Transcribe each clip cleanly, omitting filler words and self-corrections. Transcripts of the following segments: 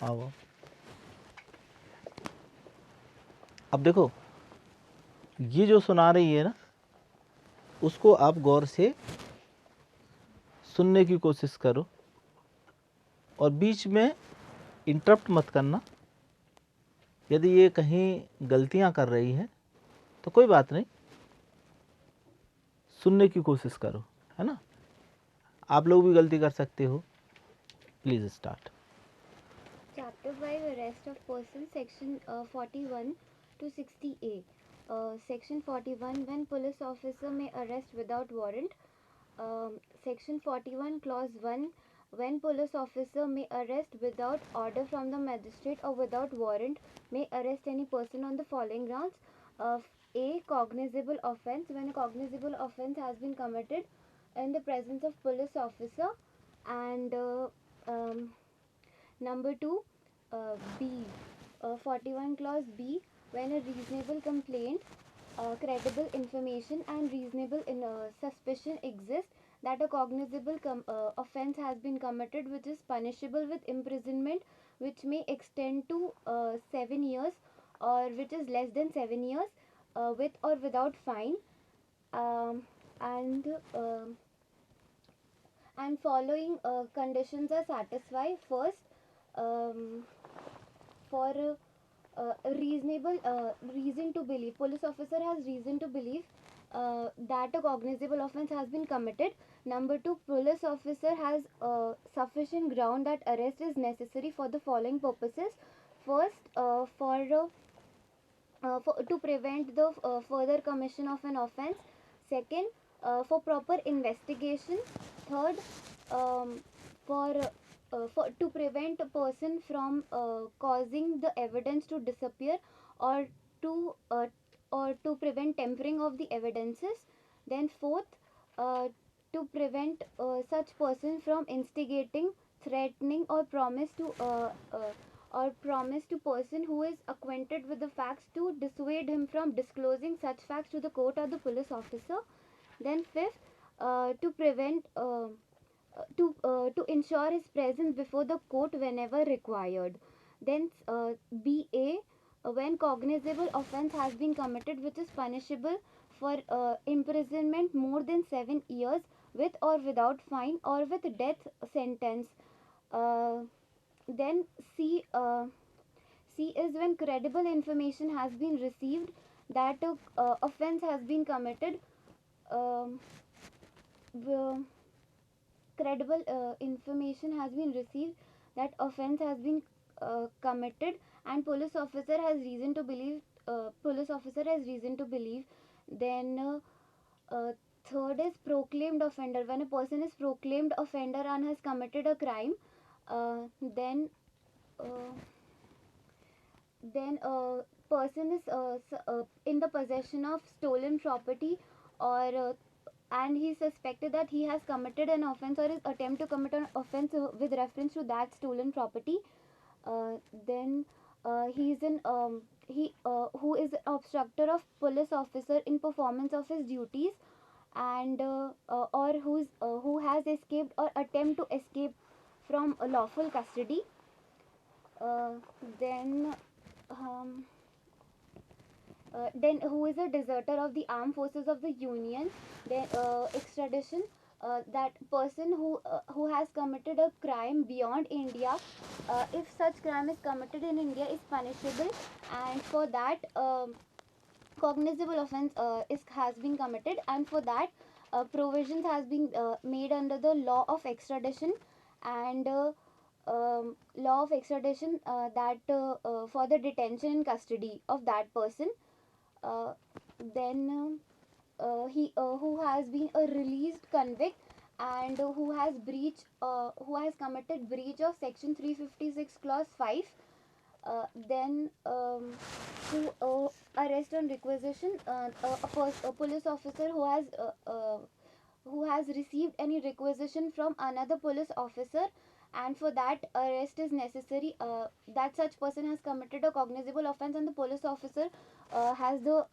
आओ। अब देखो, ये जो सुना रही है ना, उसको आप गौर से सुनने की कोशिश करो और बीच में इंटरप्ट मत करना। यदि ये कहीं गलतियां कर रही है तो कोई बात नहीं, सुनने की कोशिश करो, है ना। आप लोग भी गलती कर सकते हो। Please start. Chapter 5 Arrest of Person, Section 41 to 60A. Section 41 When police officer may arrest without warrant. Section 41 Clause 1 When police officer may arrest without order from the magistrate or without warrant, may arrest any person on the following grounds. A. Cognizable offence. When a cognizable offence has been committed in the presence of police officer. And number 2, B. 41 clause B, when a reasonable complaint, credible information and reasonable suspicion exists that a cognizable offence has been committed which is punishable with imprisonment which may extend to 7 years or which is less than 7 years, with or without fine. um, and um and following conditions are satisfied. First, um, for reasonable reason to believe, police officer has reason to believe that a cognizable offence has been committed. Number 2, police officer has sufficient ground that arrest is necessary for the following purposes. First, to prevent the further commission of an offence. Second, for proper investigation. Third, um, for to prevent a person from causing the evidence to disappear, or to uh, to prevent tampering of the evidences. Then fourth, uh, to prevent such person from instigating, threatening or promise to person who is acquainted with the facts to dissuade him from disclosing such facts to the court or the police officer. Then fifth, to prevent to ensure his presence before the court whenever required. Then BA, when cognizable offence has been committed which is punishable for imprisonment more than 7 years with or without fine or with death sentence. uh, then C is when credible information has been received that a offence has been committed. um, the credible information has been received that offence has been committed, and police officer has reason to believe. Then third is proclaimed offender. When a person is proclaimed offender and has committed a crime, then uh, person is in the possession of stolen property, or and he is suspected that he has committed an offence or is attempt to commit an offence with reference to that stolen property. Then he is an he who is obstructor of police officer in performance of his duties, and or who has escaped or attempt to escape from a lawful custody. uh, then um, then who is a deserter of the armed forces of the union. Then extradition, that person who has committed a crime beyond India, if such crime is committed in India, is punishable, and for that cognizable offence is has been committed, and for that provisions has been made under the law of extradition. And law of extradition, that for the detention and custody of that person. uh, then he who has been a released convict, and who has committed breach of section 356 clause 5. Then to arrest on requisition, a police officer who has received any requisition from another police officer, and for that arrest is necessary, that such person has committed a cognizable offence, and the police officer has the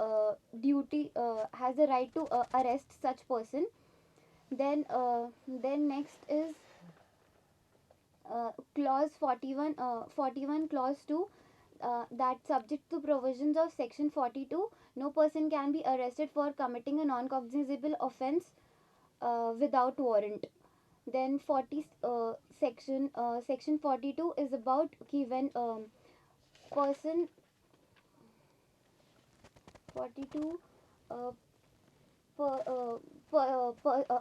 right to arrest such person. Then next is clause 41 clause 2, that subject to provisions of section 42, no person can be arrested for committing a non-cognizable offence without warrant. Then section 42 is about कि when person 42 uh,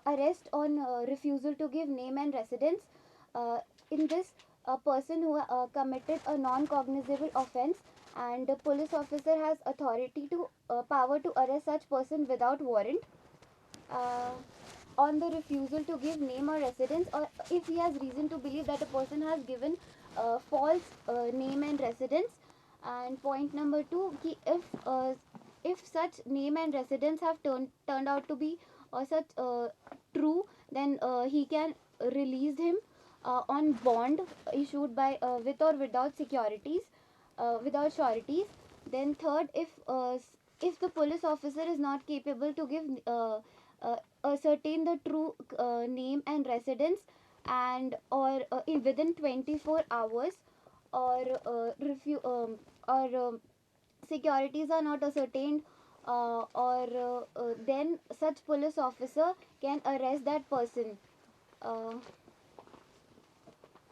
arrest on refusal to give name and residence. In this, a person who committed a non-cognizable offence, and the police officer has authority to power to arrest such person without warrant. uh, on the refusal to give name or residence, or if he has reason to believe that a person has given false name and residence. And point number 2, if such name and residence have turned out to be such true, then he can release him on bond issued by with or without securities, without sureties. Then third, if the police officer is not capable to give ascertain the true name and residence, and or within 24 hours, or or securities are not ascertained, or then such police officer can arrest that person. uh,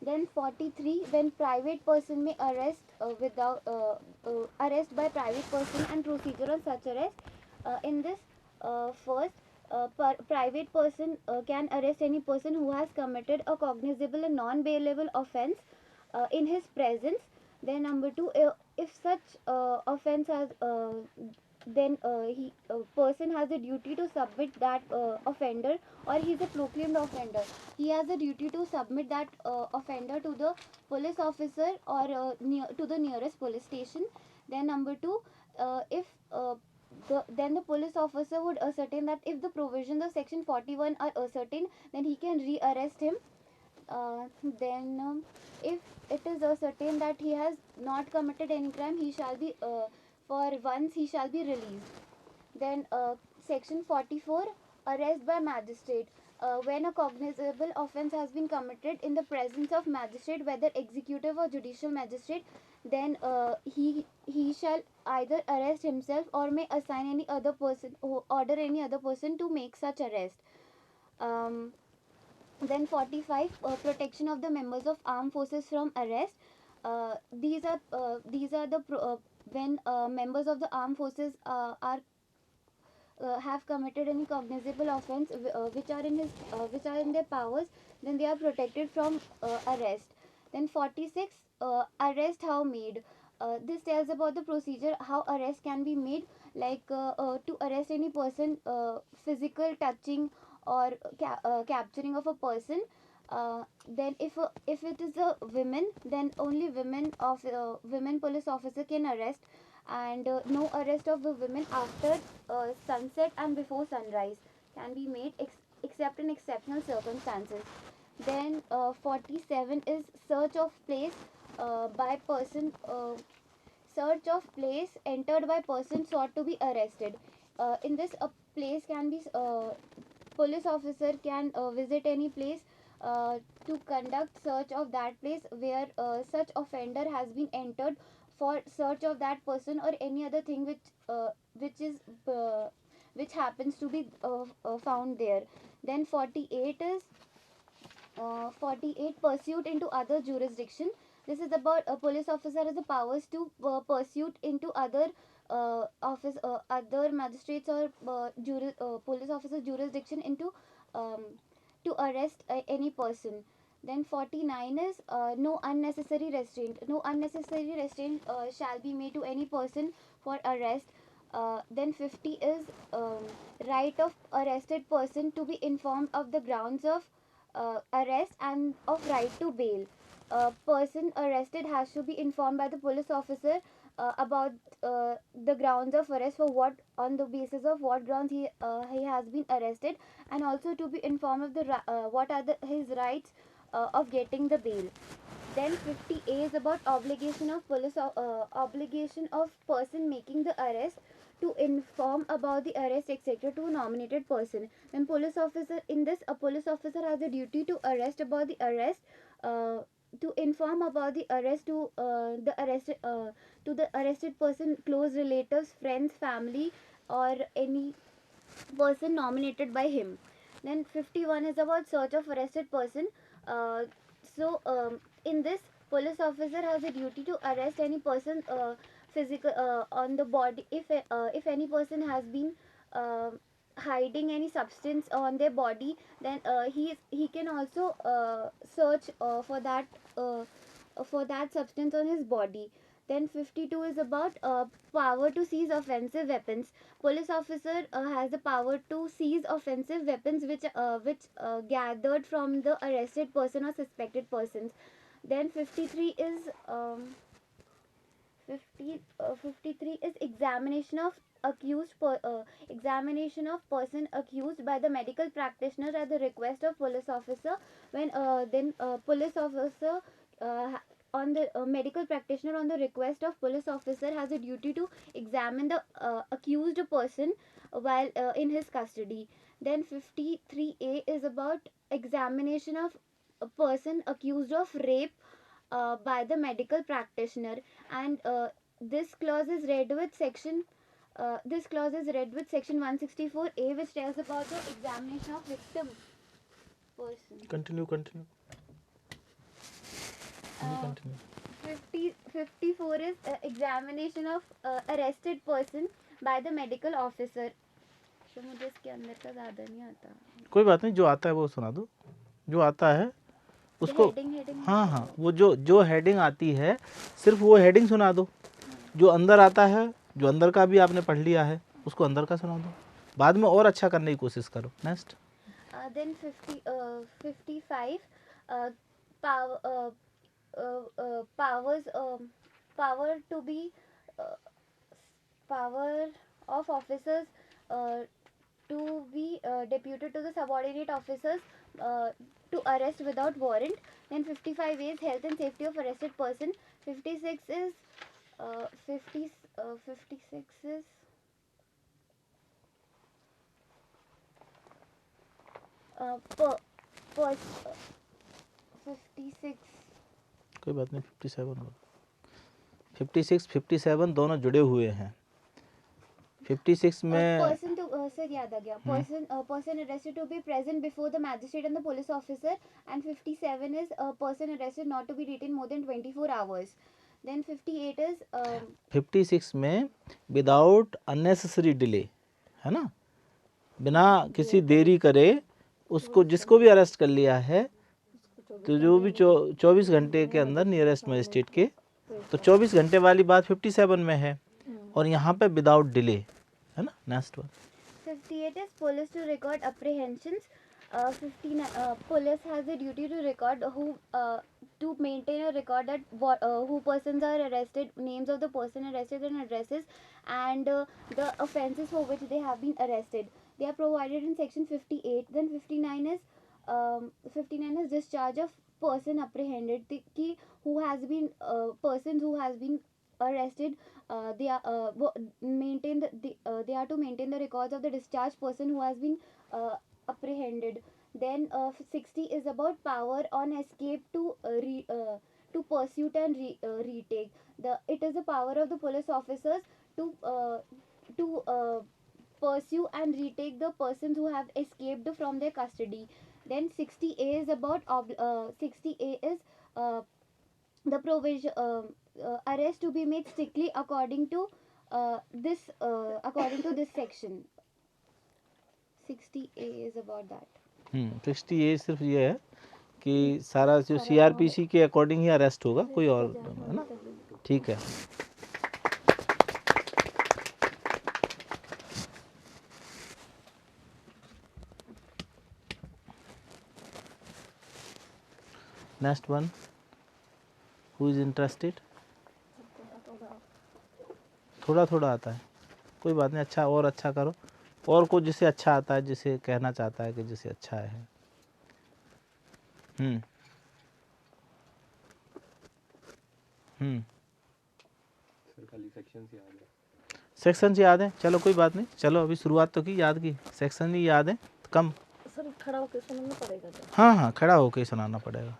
then 43, when private person may arrest without arrest by private person and procedure on such arrest. In this, first, private person can arrest any person who has committed a cognizable and non-bailable offence in his presence. Then number 2, if such offence has then he person has a duty to submit that offender, or he is a proclaimed offender, he has a duty to submit that offender to the police officer, or to the nearest police station. Then number 2, if then the police officer would ascertain that if the provisions of section 41 are ascertained, then he can re-arrest him. Then if it is ascertained that he has not committed any crime, he shall be for once he shall be released. Then section 44, arrest by magistrate. When a cognizable offence has been committed in the presence of magistrate, whether executive or judicial magistrate, then he shall either arrest himself or may assign any other person, or order any other person to make such arrest. um, then 45, protection of the members of armed forces from arrest. These are the when members of the armed forces are have committed any cognizable offence which are in their powers, then they are protected from arrest. Then 46, arrest how made. This tells about the procedure how arrest can be made, like to arrest any person, physical touching or capturing of a person. Then if it is a women, then only women police officer can arrest, and no arrest of the women after sunset and before sunrise can be made, except in exceptional circumstances. Then 47 is search of place by person search of place entered by person sought to be arrested. In this, a place can be police officer can visit any place to conduct search of that place where such offender has been entered, for search of that person or any other thing which is which happens to be found there. Then 48 is 48, pursuit into other jurisdiction. This is about a police officer has the powers to pursuit into other other magistrates or police officer jurisdiction into um, to arrest any person. Then 49 is no unnecessary restraint. No unnecessary restraint shall be made to any person for arrest. Then 50 is right of arrested person to be informed of the grounds of arrest and of right to bail. A person arrested has to be informed by the police officer about the grounds of arrest, for what on the basis of what grounds he has been arrested, and also to be informed of the what are his rights of getting the bail. Then 50A is about obligation of obligation of person making the arrest to inform about the arrest etc. to nominated person. When police officer, in this, a police officer has a duty to arrest about the arrest, uh, to inform about the arrest to the arrested person, close relatives, friends, family, or any person nominated by him. Then 51 is about search of arrested person. uh, in this, police officer has a duty to arrest any person physical on the body, if any person has been uh, hiding any substance on their body, then he can also search for that substance on his body. Then 52 is about power to seize offensive weapons. Police officer has the power to seize offensive weapons which gathered from the arrested person or suspected persons. Then 53 is 53 is examination of person accused by the medical practitioner at the request of police officer. When then police officer on the medical practitioner on the request of police officer has a duty to examine the accused person while in his custody. Then 53A is about examination of a person accused of rape by the medical practitioner. And this clause is read with section 164A, which tells about the examination of victim person. Continue. Uh, 54 is examination of arrested person by the medical officer. तो मुझे इसके अंदर का ज़्यादा नहीं आता. कोई बात नहीं, जो आता है वो सुना दो, जो आता है उसको. हेडिंग हाँ, वो जो हेडिंग आती है सिर्फ वो हेडिंग सुना दो. जो अंदर आता है, जो अंदर का भी आपने पढ़ लिया है, उसको अंदर का सुना दो. बाद में और अच्छा करने की कोशिश करो. Next. Then 55 power to be power of officers to be deputed to the subordinate officers to arrest without warrant. Then 55 is health and safety of arrested person. 56 is 56 is per 56 कोई बात नहीं. 57 57 दोनों जुड़े हुए हैं. 56 में person to sir याद आ गया. person arrested to be present before the magistrate and the police officer. And 57 is a person arrested not to be detained more than 24 hours. Then 58 is 56 में विदाउट अननेसेसरी डिले है ना, बिना किसी देरी करे उसको जिसको भी अरेस्ट कर लिया है तो जो भी 24 घंटे के अंदर नियरेस्ट मजिस्ट्रेट के, तो 24 घंटे वाली बात 57 में है और यहाँ पे विदाउट डिले है ना. Next one. 58 is police to record apprehensions. 59 police has a duty to record to maintain a record that who persons are arrested, names of the person arrested and addresses, and the offences for which they have been arrested. They are provided in section 58. Then 59 is discharge of person apprehended. Who has been persons who has been arrested, they are they are to maintain the records of the discharged person who has been apprehended. Then 60 is about power on escape to pursuit and retake. It is the power of the police officers to pursue and retake the persons who have escaped from their custody. Then 60A is about 60A is the provision arrest to be made strictly according to this section. 60A is about that. 60 ये सिर्फ ये है कि सारा जो CRPC के according ही arrest होगा, कोई और है ना. ठीक है. Next one. Who is interested. थोड़ा आता है, कोई बात नहीं. अच्छा और अच्छा करो, और को जिसे अच्छा आता है, जिसे कहना चाहता है कि जिसे अच्छा है. सेक्शन याद है. चलो कोई बात नहीं, चलो अभी शुरुआत तो की, याद की. सेक्शन ही याद है कम. सर खड़ा होकर सुनाना पड़ेगा. हाँ खड़ा होकर सुनाना पड़ेगा.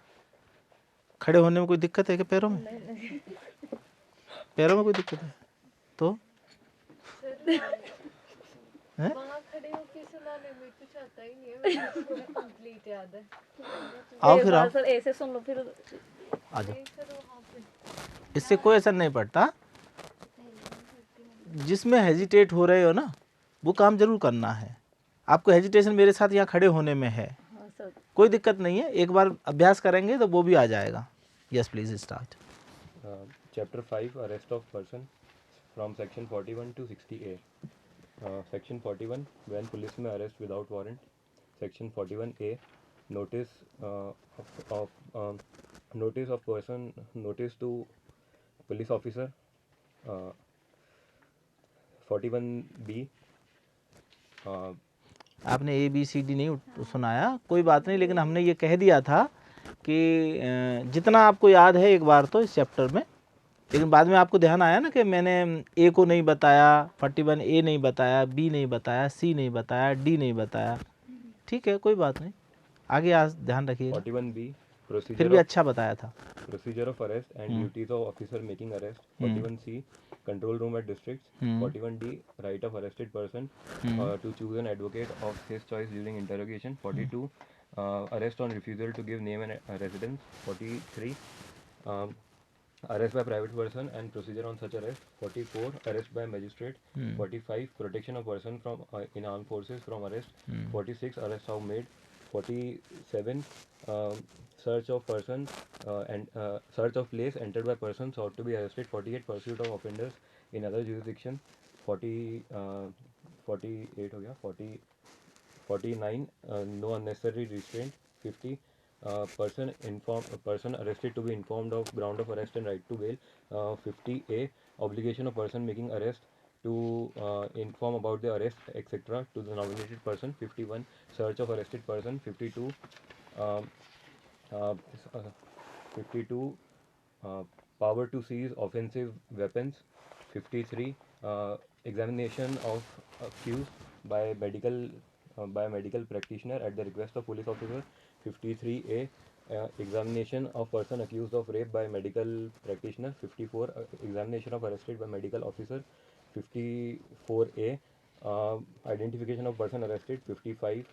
खड़े होने में कोई दिक्कत है क्या? पैरों में, पैरों में कोई दिक्कत है तो हैं? वहाँ खड़े होके सुनाने में कुछ आता ही नहीं है, मेरे को कंप्लीट याद है। आओ फिर आओ, सर ऐसे सुन लो फिर। आ जाओ। नहीं सर वहाँ पे इससे कोई असर नहीं पड़ता। जिसमें हेजिटेट हो रहे हो ना, वो काम जरूर करना है। आपको हेजिटेशन मेरे साथ यहाँ खड़े होने में है, हाँ सर। कोई दिक्कत नहीं है, एक बार अभ्यास करेंगे तो वो भी आ जाएगा। Yes please start. Chapter 5 Arrest of Person from Section 41 to 60A. Section 41 When police may arrest without warrant. Section 41A Notice notice of person, notice to police officer. 41B आपने ABCD नहीं सुनाया, कोई बात नहीं, लेकिन हमने ये कह दिया था कि जितना आपको याद है एक बार तो इस चैप्टर में, लेकिन बाद में आपको ध्यान आया ना कि मैंने A को नहीं बताया, 41A नहीं बताया, B नहीं बताया, C नहीं बताया, D नहीं बताया। ठीक है, कोई बात नहीं, आगे आज ध्यान रखिएगा। 41B फिर भी अच्छा बताया था। Procedure of arrest and duties of officer making arrest. 41C control room at districts. 41D right of arrested person to choose an advocate of his choice during interrogation. 42 arrest on refusal to give name and residence. 43 arrest by private person and procedure on such arrest. 44 arrest by magistrate. 45 protection of person from in armed forces from arrest. 46 arrests are made. 47 search of person and search of place entered by person sought to be arrested. 48 pursuit of offenders in other jurisdiction. 48 हो गया. 49 no unnecessary restraint. 50 person arrested to be informed of ground of arrest and right to bail. 50A obligation of person making arrest to inform about the arrest etc. to the nominated person. 51 search of arrested person. 52 power to seize offensive weapons. 53 examination of accused by medical practitioner at the request of police officer. 53A examination of person accused of rape by medical practitioner. 54 examination of arrested by medical officer. 54A identification of person arrested. 55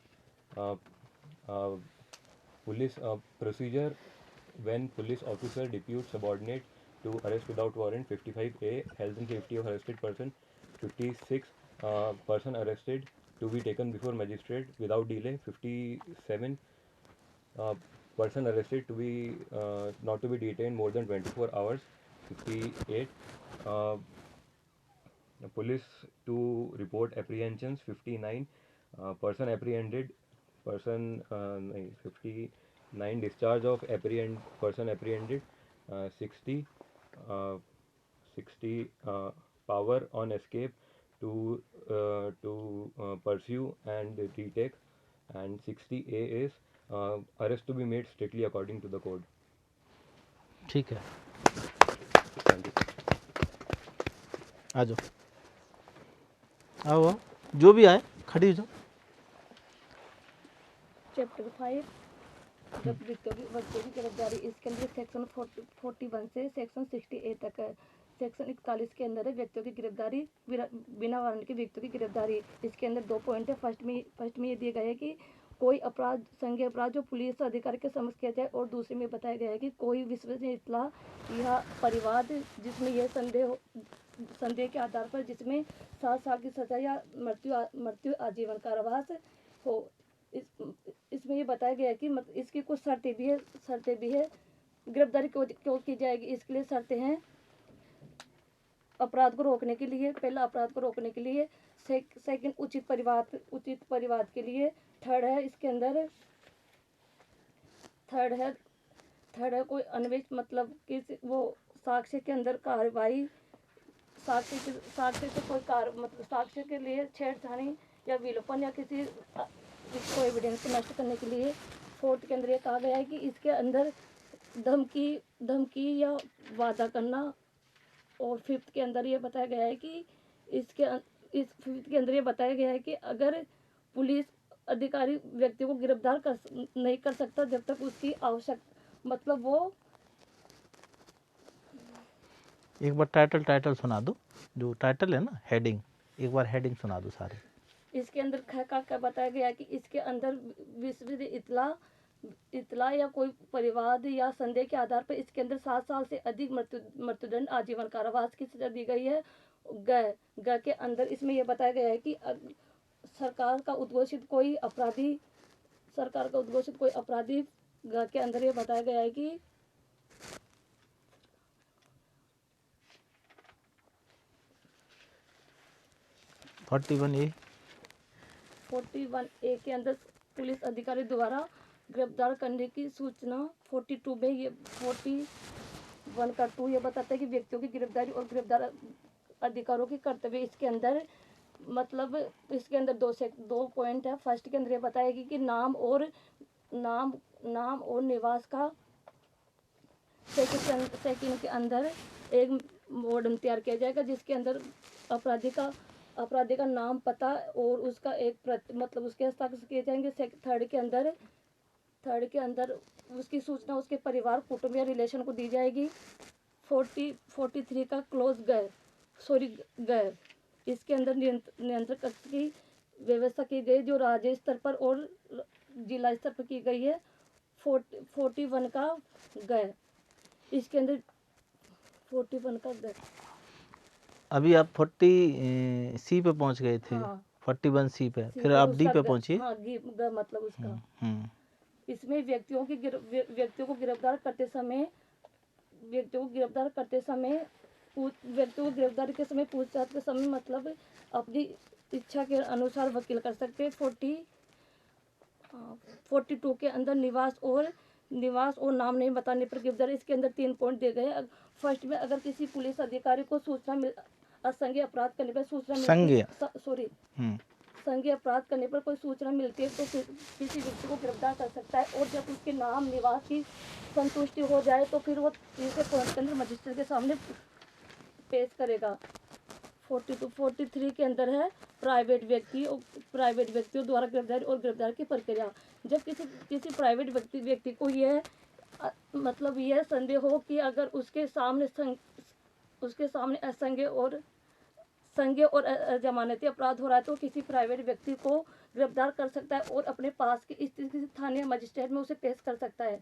police procedure when police officer deputes subordinate to arrest without warrant. 55A health and safety of arrested person. 56 person arrested to be taken before magistrate without delay. 57 person arrested to be not to be detained more than 24 hours. 58 police to report apprehensions. 59 person apprehended person 59 discharge of person apprehended. 60 power on escape to pursue and retake. And 60A is arrest to be made strictly according to the code. ठीक है, Thank you. आ जाओ, आओ आओ, जो भी आए खड़ी हो जाओ। चैप्टर 5 जब बच्चों की गिरफ्तारी, इसके अंदर सेक्शन 41 से सेक्शन 60A तक है। सेक्शन 41 के अंदर है व्यक्तियों की गिरफ्तारी, बिना वारंट के व्यक्तियों की गिरफ्तारी। इसके अंदर 2 पॉइंट है। फर्स्ट में ये दिया गया है कि कोई अपराध संज्ञेय अपराध जो पुलिस अधिकारी के समक्ष किया जाए, और दूसरे में बताया गया है कि कोई विश्वसनीय इत्तला या परिवाद जिसमें यह संदेह के आधार पर जिसमें 7 साल की सजा या मृत्यु आजीवन कारावास हो। इसमें ये बताया गया है कि इसकी कुछ शर्तें भी है। गिरफ्तारी क्यों की जाएगी, इसके लिए शर्तें हैं। अपराध को रोकने के लिए, पहला अपराध को रोकने के लिए। सेकंड उचित परिवाद के लिए। थर्ड है इसके अंदर थर्ड है कोई अन्वेष, मतलब कि वो साक्ष्य के अंदर कार्रवाई, साक्ष्य से कोई मतलब साक्ष्य के लिए छेड़छाड़ी या विलोपन या किसी इसको एविडेंस को नष्ट करने के लिए। फोर्थ के अंदर ये कहा गया है कि इसके अंदर धमकी या वादा करना। और फिफ्थ के अंदर ये बताया गया है कि फिफ्थ के अंदर ये बताया गया है कि अगर पुलिस अधिकारी व्यक्ति को गिरफ्तार नहीं कर सकता जब तक उसकी आवश्यक, मतलब वो एक बार टाइटल सुना दो, जो टाइटल है ना, हेडिंग, एक बार हेडिंग सुना दो सारे। इसके अंदर ख का क्या बताया गया है कि इसके अंदर विश्व इतला या कोई परिवाद या संदेह के आधार पर इसके अंदर 7 साल से अधिक मृत्युदंड आजीवन कारावास की सजा दी गई है। ग के अंदर इसमें यह बताया गया है कि सरकार का उद्घोषित कोई अपराधी ग के अंदर ये बताया गया है कि 41A 41A के अंदर पुलिस अधिकारी द्वारा गिरफ्तार करने की सूचना 42 में ये 41 का 2 ये बताता है कि व्यक्तियों की गिरफ्तारी और गिरफ्तार अधिकारों की कर्तव्य। इसके अंदर मतलब इसके अंदर दो पॉइंट है। फर्स्ट के अंदर ये बताएगी कि नाम और निवास का। सेकंड के अंदर एक मॉडर्न तैयार किया जाएगा जिसके अंदर अपराधी का नाम, पता और उसका एक मतलब उसके हस्ताक्षर किए जाएंगे। थर्ड के अंदर उसकी सूचना उसके परिवार, कुटुंब या रिलेशन को दी जाएगी। 43 का क्लोज गए इसके अंदर नियंत्रण कक्ष की व्यवस्था की गई जो राज्य स्तर पर और जिला स्तर पर की गई है। 41 का गए इसके अंदर 41 का गए। अभी आप 40C पे पहुंच गए थे। हाँ। 41C पे, फिर आप डी पे पहुंचिए। हाँ, मतलब उसका हम्म, इसमें व्यक्तियों को गिरफ्तार करते समय पूछताछ के समय मतलब अपनी इच्छा के अनुसार वकील कर सकते हैं। 42 के अंदर निवास और नाम नहीं बताने पर गिरफ्तारी। इसके अंदर 3 पॉइंट दिए गए हैं। फर्स्ट में अगर किसी पुलिस अधिकारी को संज्ञेय अपराध करने पर संज्ञेय अपराध करने पर कोई सूचना मिलती है तो किसी व्यक्ति को गिरफ्तार कर सकता है और जब उसके नाम, निवास की संतुष्टि हो जाए तो फिर वो तीसरे पॉइंट के अंदर मजिस्ट्रेट के सामने पेश करेगा। 43 के अंदर है प्राइवेट व्यक्तियों द्वारा गिरफ्तारी और गिरफ्तारी की प्रक्रिया। जब किसी प्राइवेट व्यक्ति को यह मतलब यह संदेह हो कि अगर उसके सामने संज्ञेय और जमानती अपराध हो रहा है तो किसी प्राइवेट व्यक्ति को गिरफ्तार कर सकता है और अपने पास की स्थित किसी स्थानीय मजिस्ट्रेट में उसे पेश कर सकता है।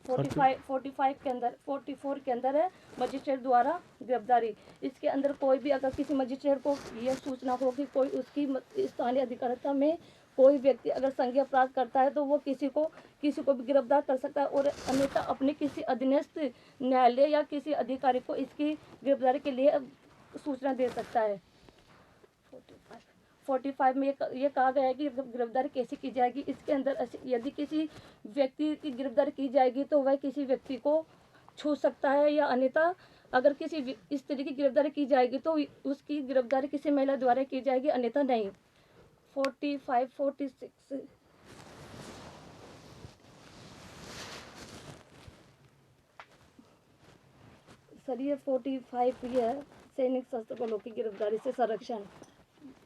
44 के अंदर है मजिस्ट्रेट द्वारा गिरफ्तारी। इसके अंदर कोई भी अगर किसी मजिस्ट्रेट को यह सूचना हो कि कोई उसकी स्थानीय अधिकारिता में कोई व्यक्ति अगर संज्ञेय अपराध करता है तो वो किसी को भी गिरफ्तार कर सकता है और अन्यथा अपने किसी अधीनस्थ न्यायालय या किसी अधिकारी को इसकी गिरफ्तारी के लिए सूचना दे सकता है। 45 में ये कहा गया है कि गिरफ्तारी कैसे की जाएगी। इसके अंदर यदि किसी व्यक्ति की गिरफ्तारी की जाएगी तो वह किसी व्यक्ति को छू सकता है या अन्यथा अगर किसी इस तरह की गिरफ्तारी की जाएगी तो उसकी गिरफ्तारी किसी महिला द्वारा की जाएगी, अन्यथा नहीं। 45, 46 सर ये 45 ये है सैनिक शस्त्र बलों की गिरफ्तारी से संरक्षण।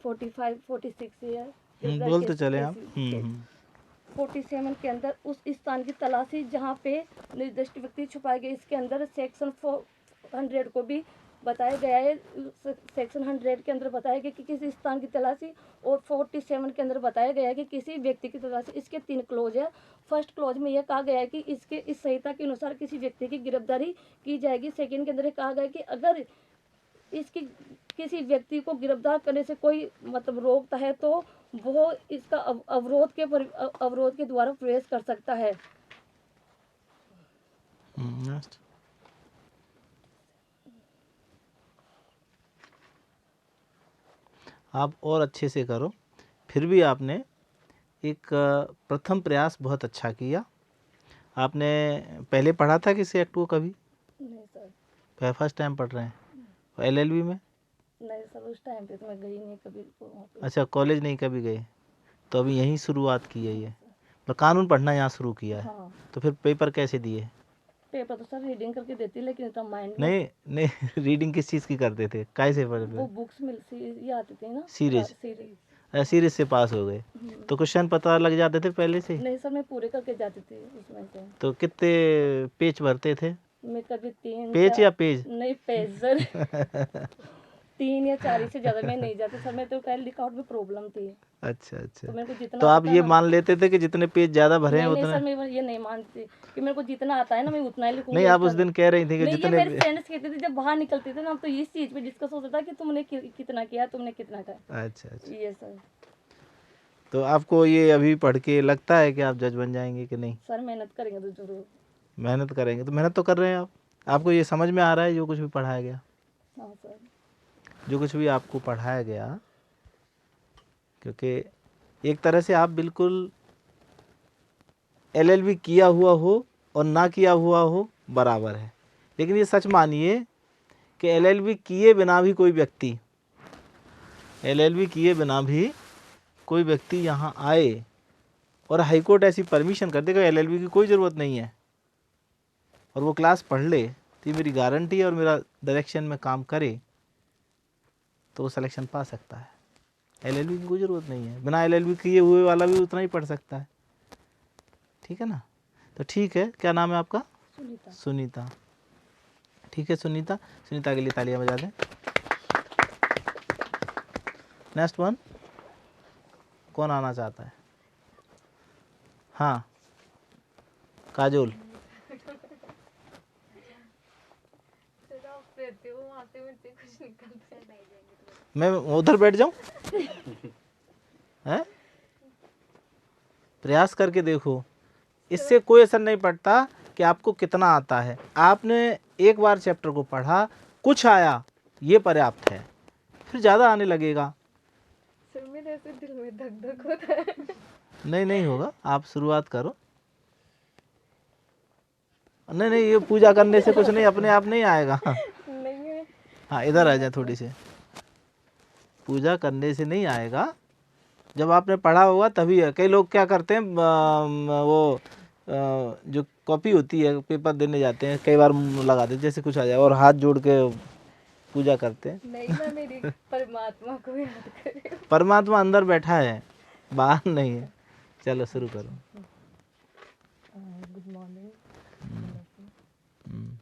45, 46 ये है बोलते चले आप। 47 के अंदर उस स्थान की तलाशी जहाँ पे निर्दिष्ट व्यक्ति छुपाए गए। इसके अंदर सेक्शन 100 को भी बताया गया है। सेक्शन 100 के अंदर बताया गया कि किसी स्थान की तलाशी और 47 के अंदर बताया गया है कि किसी व्यक्ति की तलाशी। इसके 3 क्लोज है। फर्स्ट क्लोज में यह कहा गया है कि इस संहिता के अनुसार किसी व्यक्ति की गिरफ्तारी की जाएगी। सेकंड के अंदर यह कहा गया है कि अगर किसी व्यक्ति को गिरफ्तार करने से कोई मतलब रोकता है तो वो इसका अवरोध के द्वारा प्रवेश कर सकता है। आप और अच्छे से करो। फिर भी आपने एक प्रथम प्रयास बहुत अच्छा किया। आपने पहले पढ़ा था किसी एक्ट को कभी? नहीं सर। फर्स्ट टाइम पढ़ रहे हैं? LLB में? नहीं सर, उस टाइम पे तो मैं गई नहीं कभी। अच्छा, कॉलेज नहीं कभी गए, तो अभी यहीं शुरुआत की है ये, तो कानून पढ़ना यहाँ शुरू किया है। हाँ। तो फिर पेपर कैसे दिए? पेपर तो सर रीडिंग करके देती लेकिन इतना माइंड नहीं रीडिंग किस चीज़ की करते थे? कैसे पढ़ते वो थे? बुक्स ये आती थी ना सीरीज। सीरीज से पास हो गए। तो क्वेश्चन पता लग जाते थे पहले से? नहीं सर, मैं पूरे करके जाती थी उसमें से। तो कितने पेज भरते थे? मैं कभी 3 पेज या पेज? नहीं पेज सर 3 या 4 से ज़्यादा मैं नहीं जाती सर। मैं तो पहले लिखावट में प्रॉब्लम थी, अच्छा तो अच्छा। मेरे को जितना तो आप आता ये ना, मान लेते थे कि जितने पेज ज़्यादा भरे हैं नहीं नहीं उतने? सर, मैं ये नहीं मानती कि मेरे को जितना आता है ना मैं उतना ही लिखूंगी नहीं, आप उस extra दिन कह रही थी कि नहीं। ये जितने मेरे फ्रेंड्स कहते थे जब बाहर निकलते थे ना, तो इस चीज़ पे डिस्कस होता था कि तुमने कितना किया, तुमने कितना किया। अच्छा अच्छा। ये सर। तो आपको ये अभी पढ़ के लगता है कि आप जज बन जाएंगे कि नहीं? सर मेहनत करेंगे तो जरूर। मेहनत करेंगे तो मेहनत तो कर रहे हैं आप। आपको ये समझ में आ रहा है जो कुछ भी पढ़ाया गया? हाँ सर। जो कुछ भी आपको पढ़ाया गया, क्योंकि एक तरह से आप बिल्कुल एलएलबी किया हुआ हो और ना किया हुआ हो बराबर है। लेकिन ये सच मानिए कि एलएलबी किए बिना भी कोई व्यक्ति, एलएलबी किए बिना भी कोई व्यक्ति यहाँ आए और हाईकोर्ट ऐसी परमिशन कर देगा एलएलबी की कोई ज़रूरत नहीं है और वो क्लास पढ़ ले, तो ये मेरी गारंटी है और मेरा डायरेक्शन में काम करे तो वो सिलेक्शन पा सकता है। एलएलबी की कोई ज़रूरत नहीं है, बिना एलएलबी किए हुए वाला भी उतना ही पढ़ सकता है। ठीक है ना? तो ठीक है, क्या नाम है आपका? सुनीता। सुनीता। ठीक है सुनीता, सुनीता के लिए तालियां बजा दें। नेक्स्ट वन, कौन आना चाहता है? हाँ काजोल। सर आप रहते हो वहाँ पे, मुझसे कुछ निकलता है। मैं उधर बैठ जाऊं? हैं? प्रयास करके देखो, इससे कोई असर नहीं पड़ता कि आपको कितना आता है। आपने एक बार चैप्टर को पढ़ा, कुछ आया, ये पर्याप्त है, फिर ज़्यादा आने लगेगा। सर मेरे ऐसे दिल में धक धक होता है। नहीं नहीं होगा, आप शुरुआत करो। नहीं नहीं, ये पूजा करने से कुछ नहीं, अपने आप नहीं आएगा। नहीं है। हाँ इधर आ जाए थोड़ी सी। पूजा करने से नहीं आएगा, जब आपने पढ़ा होगा तभी है। कई लोग क्या करते हैं, वो जो कॉपी होती है पेपर देने जाते हैं, कई बार मुंह लगा देते जैसे कुछ आ जाए और हाथ जोड़ के पूजा करते हैं। नहीं, मैं मेरी परमात्मा को याद कर रही हूँ। परमात्मा अंदर बैठा है, बाहर नहीं है। चलो शुरू करो। Good morning. Hmm,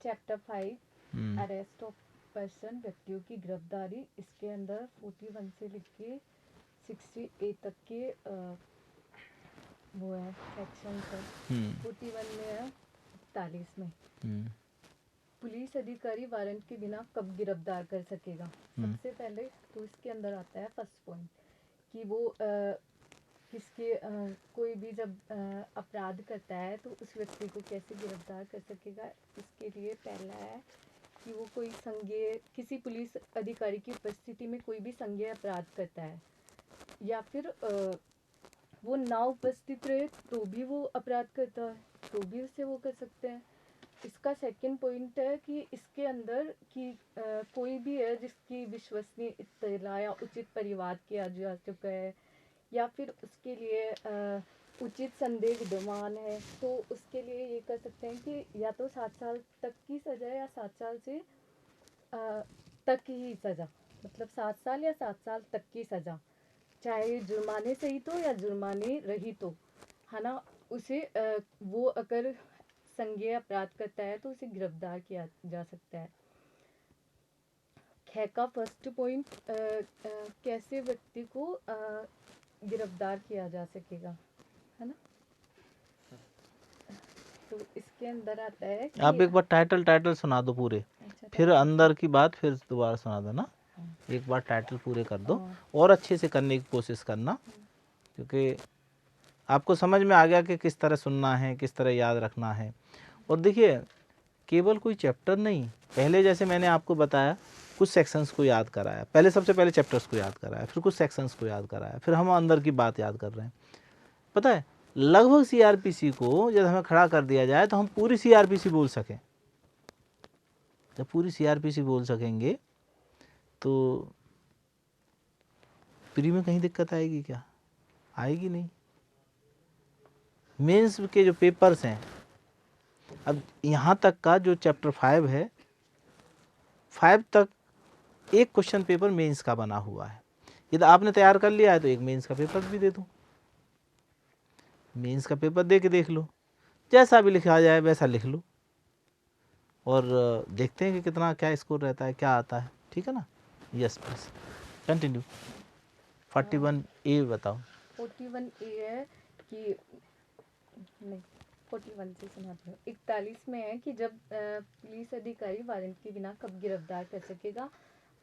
chapter 5, hmm, arrest of person, व्यक्तियों की गिरफ्तारी। इसके अंदर 41 से लेके 68 तक के वो है सेक्शन है। हम्म, 41 में है, 41 में हम्म, पुलिस अधिकारी वारंट के बिना कब गिरफ्तार कर सकेगा। सबसे पहले तो इसके अंदर आता है फर्स्ट पॉइंट कि वो किसके कोई भी जब अपराध करता है तो उस व्यक्ति को कैसे गिरफ्तार कर सकेगा। इसके लिए पहला है कि वो कोई संज्ञेय, किसी पुलिस अधिकारी की उपस्थिति में कोई भी संज्ञेय अपराध करता है, या फिर वो ना उपस्थित रहे तो भी वो अपराध करता है, तो भी उसे वो कर सकते हैं। इसका सेकंड पॉइंट है कि इसके अंदर कि कोई भी है जिसकी विश्वसनीय इत्तला या उचित परिवाद किया जा चुका है, या फिर उसके लिए उचित संदेह विद्यमान है, तो उसके लिए ये कर सकते हैं कि या तो 7 साल तक की सज़ा या 7 साल से तक ही सज़ा, मतलब 7 साल या 7 साल तक की सज़ा, चाहे जुर्माने सहित हो या जुर्माने रहित हो, है ना। उसे वो अगर संज्ञेय अपराध करता है तो उसे गिरफ्तार किया जा सकता है। ख का फर्स्ट पॉइंट, कैसे व्यक्ति को गिरफ्तार किया जा सकेगा, है ना। तो इसके अंदर आता है कि आप एक बार टाइटल सुना दो पूरे, अच्छा, फिर अंदर की बात फिर दोबारा सुना देना। एक बार टाइटल पूरे कर दो और अच्छे से करने की कोशिश करना, क्योंकि आपको समझ में आ गया कि किस तरह सुनना है, किस तरह याद रखना है। और देखिए, केवल कोई चैप्टर नहीं, पहले जैसे मैंने आपको बताया कुछ सेक्शंस को याद कराया, पहले सबसे पहले चैप्टर्स को याद कराया, फिर कुछ सेक्शंस को याद कराया, फिर हम अंदर की बात याद कर रहे हैं। पता है, लगभग सीआरपीसी को जब हमें खड़ा कर दिया जाए तो हम पूरी सीआरपीसी बोल सकें। जब पूरी सीआरपीसी बोल सकेंगे तो प्री में कहीं दिक्कत आएगी क्या? आएगी नहीं। मेंस के जो पेपर्स हैं, अब यहाँ तक का जो चैप्टर 5 है, 5 तक एक क्वेश्चन पेपर मेंस का बना हुआ है, यदि आपने तैयार कर लिया है तो एक मेंस का पेपर भी दे दूँ, मेंस का पेपर दे के देख लो, जैसा भी लिखा जाए वैसा लिख लो और देखते हैं कि कितना क्या स्कोर रहता है, क्या आता है, ठीक है ना। Yes please continue. 41A बताओ। 41A है कि नहीं 41 से सुनाती हूँ। 41 में है कि जब पुलिस अधिकारी वारंट के बिना कब गिरफ्तार कर सकेगा।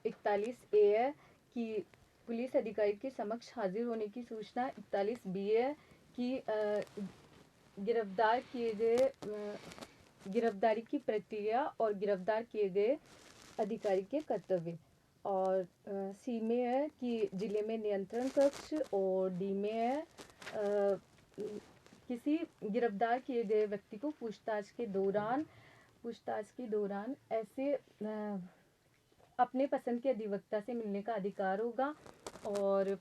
41A है कि पुलिस अधिकारी के समक्ष हाजिर होने की सूचना। 41B है कि गिरफ्तार किए गए गिरफ्तारी की प्रक्रिया और गिरफ्तार किए गए अधिकारी के कर्तव्य। और सी में है कि जिले में नियंत्रण कक्ष। और डी में है किसी गिरफ्तार किए गए व्यक्ति को पूछताछ के दौरान ऐसे अपने पसंद के अधिवक्ता से मिलने का अधिकार होगा। और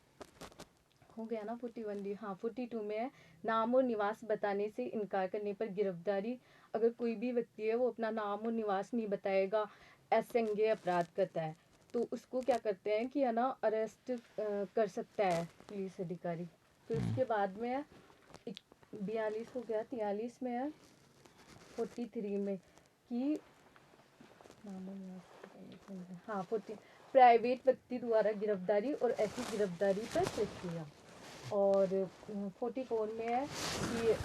हो गया ना 41D। हाँ 42 में है नाम और निवास बताने से इनकार करने पर गिरफ्तारी। अगर कोई भी व्यक्ति है वो अपना नाम और निवास नहीं बताएगा, असंज्ञेय अपराध करता है, तो उसको क्या करते हैं कि है ना अरेस्ट कर सकता है पुलिस अधिकारी। तो इसके बाद में है 42 हो गया। 43 में है 43 में कि हाँ 40 प्राइवेट व्यक्ति द्वारा गिरफ्तारी और ऐसी गिरफ्तारी पर प्रक्रिया। और 44 में है कि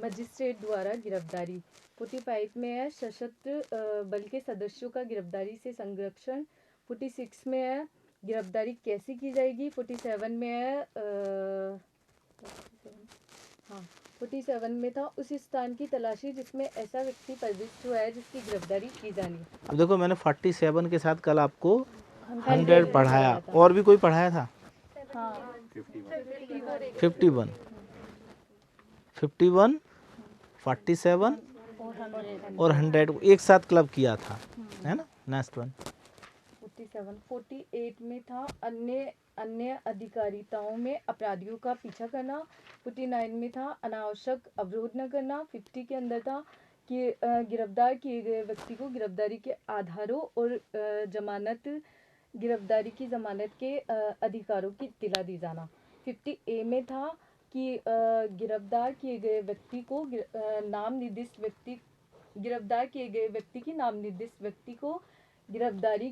मजिस्ट्रेट द्वारा गिरफ्तारी। 45 में है सशस्त्र बल के सदस्यों का गिरफ्तारी से संरक्षण। 46 में है गिरफ्तारी कैसे की जाएगी। 47 में है हाँ 47 में था उस स्थान की तलाशी जिसमें ऐसा व्यक्ति प्रविष्ट हुआ है जिसकी गिरफ्तारी की जानी है। अब देखो मैंने 47 के साथ कल आपको 100 पढ़ाया, और भी कोई पढ़ाया था। 51, 47 और 100 को एक साथ क्लब किया था, है ना। नेक्स्ट वन 47 48 में था अन्य अधिकारिताओं में अपराधियों का पीछा करना। 49 में था अनावश्यक अवरोध न करना। 50 के अंदर था कि गिरफ्तार किए गए व्यक्ति को गिरफ्तारी के आधारों और गिरफ्तारी की जमानत के अधिकारों की इत्तिला दी जाना। 50A में था कि गिरफ्तार किए गए व्यक्ति को नाम निर्दिष्ट व्यक्ति की नाम निर्दिष्ट व्यक्ति को गिरफ्तारी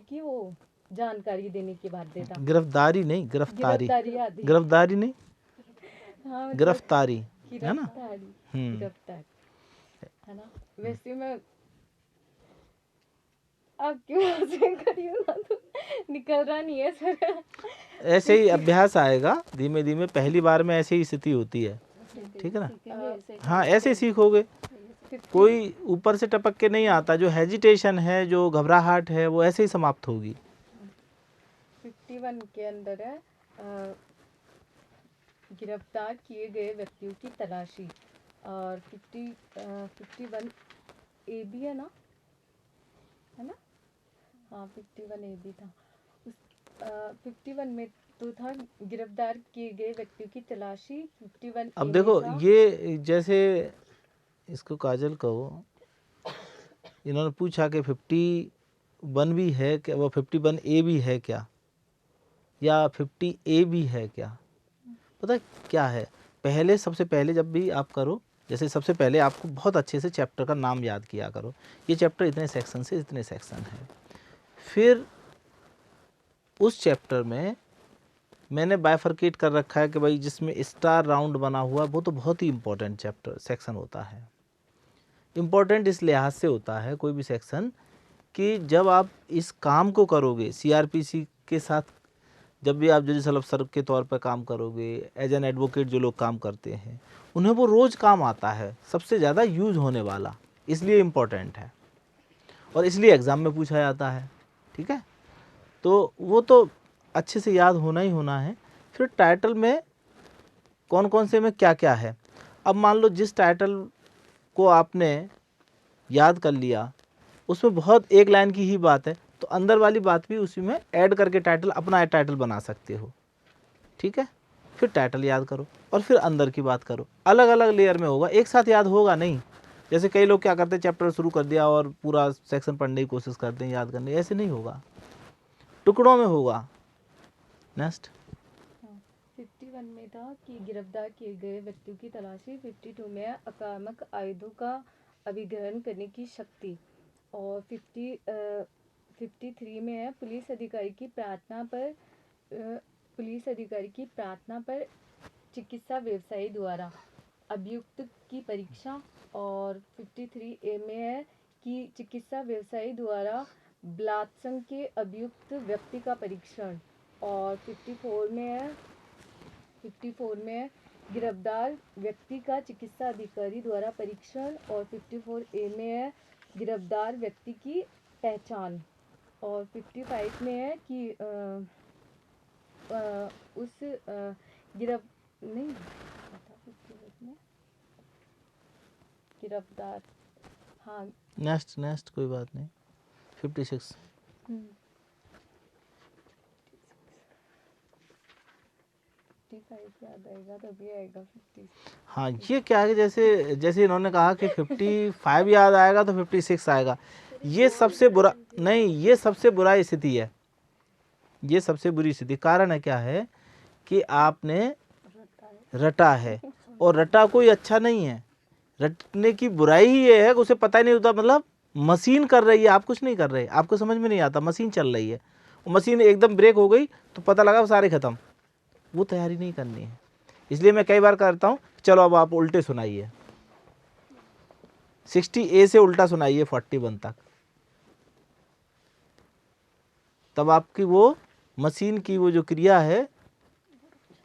की वो जानकारी देने की बाध्यता। गिरफ्तारी नहीं, गिरफ्तारी आदि। गिरफ्तारी नहीं, हाँ मतलब गिरफ्तारी है ना। गिरफ्तारी है ना। वैसे मैं अब क्यों ऐसे करी हूँ ना तो निकल रहा नहीं है सर। ऐसे ही अभ्यास आएगा धीमे धीमे, पहली बार में ऐसी ही स्थिति होती है, ठीक है ना। हाँ ऐसे ही सीखोगे, कोई ऊपर से टपक के नहीं आता। जो हेजिटेशन है, जो घबराहट है, वो ऐसे ही समाप्त होगी। 51 के अंदर है गिरफ्तार किए गए व्यक्तियों की तलाशी। और 51A भी है ना हाँ 51A भी था। 51 में तो था गिरफ्तार किए गए व्यक्तियों की तलाशी। 51A अब देखो ये जैसे इसको काजल कहो, इन्होंने पूछा कि 51 भी है क्या, वो 51A भी है क्या, या 50A भी है क्या। पता है क्या है, पहले सबसे पहले जब भी आप करो, जैसे सबसे पहले आपको बहुत अच्छे से चैप्टर का नाम याद किया करो। ये चैप्टर इतने सेक्शन से इतने सेक्शन है। फिर उस चैप्टर में मैंने बाइफरकेट कर रखा है कि भाई जिसमें स्टार राउंड बना हुआ वो तो बहुत ही इम्पोर्टेंट चैप्टर सेक्शन होता है। इम्पोर्टेंट इस लिहाज से होता है कोई भी सेक्शन कि जब आप इस काम को करोगे सीआरपीसी के साथ, जब भी आप जुडिशल अफसर के तौर पर काम करोगे, एज एन एडवोकेट जो लोग काम करते हैं उन्हें वो रोज़ काम आता है, सबसे ज़्यादा यूज होने वाला, इसलिए इम्पोर्टेंट है और इसलिए एग्ज़ाम में पूछा जाता है, ठीक है। तो वो तो अच्छे से याद होना ही होना है। फिर टाइटल में कौन कौन से में क्या क्या है। अब मान लो जिस टाइटल को आपने याद कर लिया उसमें बहुत एक लाइन की ही बात है, तो अंदर वाली बात भी उसी में ऐड करके टाइटल अपना टाइटल बना सकते हो, ठीक है। फिर टाइटल याद करो और फिर अंदर की बात करो, अलग अलग लेयर में होगा, एक साथ याद होगा नहीं। जैसे कई लोग क्या करते हैं, चैप्टर शुरू कर दिया और पूरा सेक्शन पढ़ने की कोशिश करते हैं, याद करने, ऐसे नहीं होगा, टुकड़ों में होगा। नेक्स्ट। 51 में था कि गिरफ्तार किए गए व्यक्तियों की तलाशी। 52 में है आक्रामक आयुधों का अभिग्रहण करने की शक्ति। और 53 में है पुलिस अधिकारी की प्रार्थना पर चिकित्सा व्यवसायी द्वारा अभियुक्त की परीक्षा। और 53A में है कि चिकित्सा व्यवसायी द्वारा बलात्संग के अभियुक्त व्यक्ति का परीक्षण। और 54 में है गिरफ्तार व्यक्ति का चिकित्सा अधिकारी द्वारा परीक्षण। और 54A में है गिरफ्तार व्यक्ति की पहचान। और 55 में है कि उस गिरफ्तार, हाँ। नेक्स्ट कोई बात नहीं। 56। 55 याद आएगा तभी आएगा 50। हाँ, ये क्या है, जैसे इन्होंने कहा कि 55 याद आएगा तो 56 आएगा। ये सबसे बुरा नहीं, ये सबसे बुरा स्थिति है, ये सबसे बुरी स्थिति। कारण है क्या है कि आपने रटा है, और रटा कोई अच्छा नहीं है। रटने की बुराई ही ये है कि उसे पता ही नहीं होता, मतलब मशीन कर रही है, आप कुछ नहीं कर रहे, आपको समझ में नहीं आता, मशीन चल रही है। वो मशीन एकदम ब्रेक हो गई तो पता लगा सारे खत्म। वो तैयारी नहीं करनी है। इसलिए मैं कई बार करता हूँ, चलो अब आप उल्टे सुनाइए, 60A से उल्टा सुनाइए 41 तक, तब आपकी वो मशीन की वो जो क्रिया है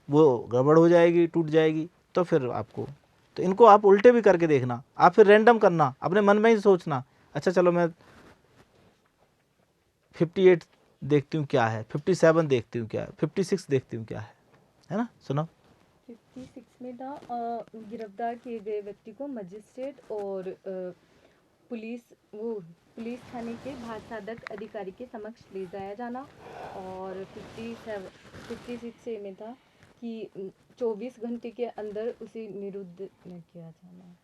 वो गड़बड़ हो जाएगी, टूट जाएगी। तो फिर आपको, तो इनको आप उल्टे भी करके देखना, आप फिर रैंडम करना, अपने मन में ही सोचना, अच्छा चलो मैं 58 देखती हूँ क्या है, 57 देखती हूँ क्या है, 56 देखती हूँ क्या है ना। सुनो। 56 में था गिरफ्तार किए गए व्यक्ति को मजिस्ट्रेट और पुलिस थाने के भाषादक अधिकारी के समक्ष ले जाया जाना। और 56 में था कि 24 घंटे के अंदर उसे निरुद्ध न किया जाना।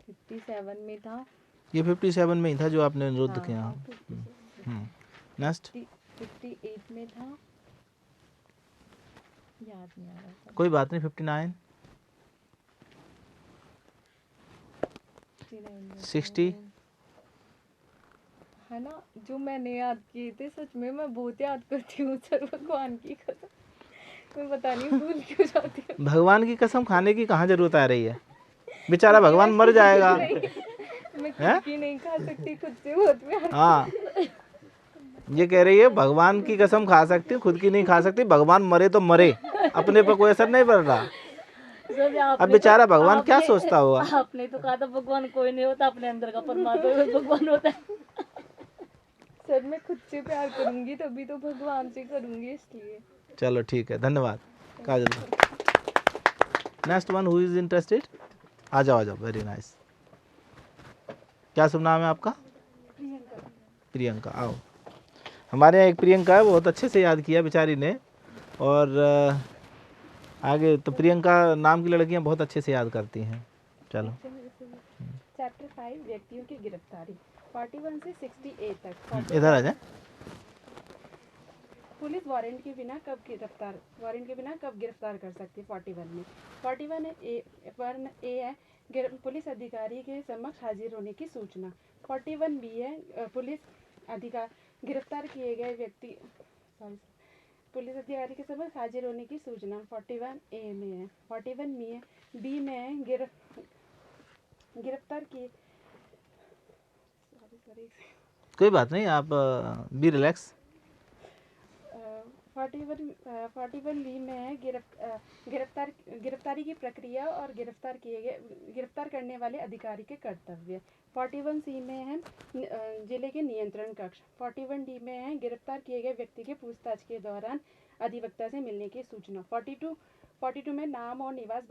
57 में था, ये 57 में ही था जो आपने निरुद्ध हाँ, किया। नेक्स्ट। 58 में था, याद नहीं आ रहा। कोई बात नहीं। 59, 60, है ना, जो मैंने याद किए थे, सच में मैं बहुत याद करती हूँ सर, भगवान की कसम। मैं पता नहीं भूल क्यों जाती हूँ। भगवान की कसम खाने की कहाँ जरूरत आ रही है, बेचारा भगवान मर जाएगा। मैं खुद की नहीं खा सकती, खुद से बहुत प्यार। हाँ, ये कह रही है भगवान की कसम खा सकती हूँ, खुद की नहीं खा सकती। भगवान मरे तो मरे, अपने पर कोई असर नहीं पड़ रहा। अब बेचारा भगवान क्या सोचता होगा। आपने तो कहा था भगवान कोई नहीं होता, अपने अंदर का परमात्मा भगवान होता है। सर मैं खुद से प्यार करूंगी तभी तो भगवान से करूंगी, इसलिए। चलो ठीक है, धन्यवाद Kajal. Next one, who is interested? आ जाओ, वेरी नाइस। क्या शुभ नाम है आपका? प्रियंका। आओ, हमारे यहाँ एक प्रियंका है, बहुत अच्छे से याद किया बेचारी ने। और आगे तो प्रियंका नाम की लड़कियां बहुत अच्छे से याद करती हैं। चलो। चैप्टर 5 व्यक्तियों की गिरफ्तारी 41 से 60A तक। इधर आ जाए। पुलिस वारंट के बिना कब गिरफ्तार कर सकती है 41 में। 41A है पुलिस अधिकारी के समक्ष हाजिर होने की सूचना। 41B है गिरफ्तार किए गए व्यक्ति पुलिस अधिकारी के समक्ष हाजिर होने की सूचना 41A में है। 41B में है गिरफ्तार किए कोई बात नहीं, आप बी रिलैक्स। 41B में है गिरफ्तारी की प्रक्रिया और गिरफ्तार करने वाले अधिकारी के कर्तव्य। 41C में है जिले के नियंत्रण कक्ष। 41D में है गिरफ्तार किए गए व्यक्ति के पूछताछ के दौरान अधिवक्ता से मिलने की सूचना। 42 में नाम और निवास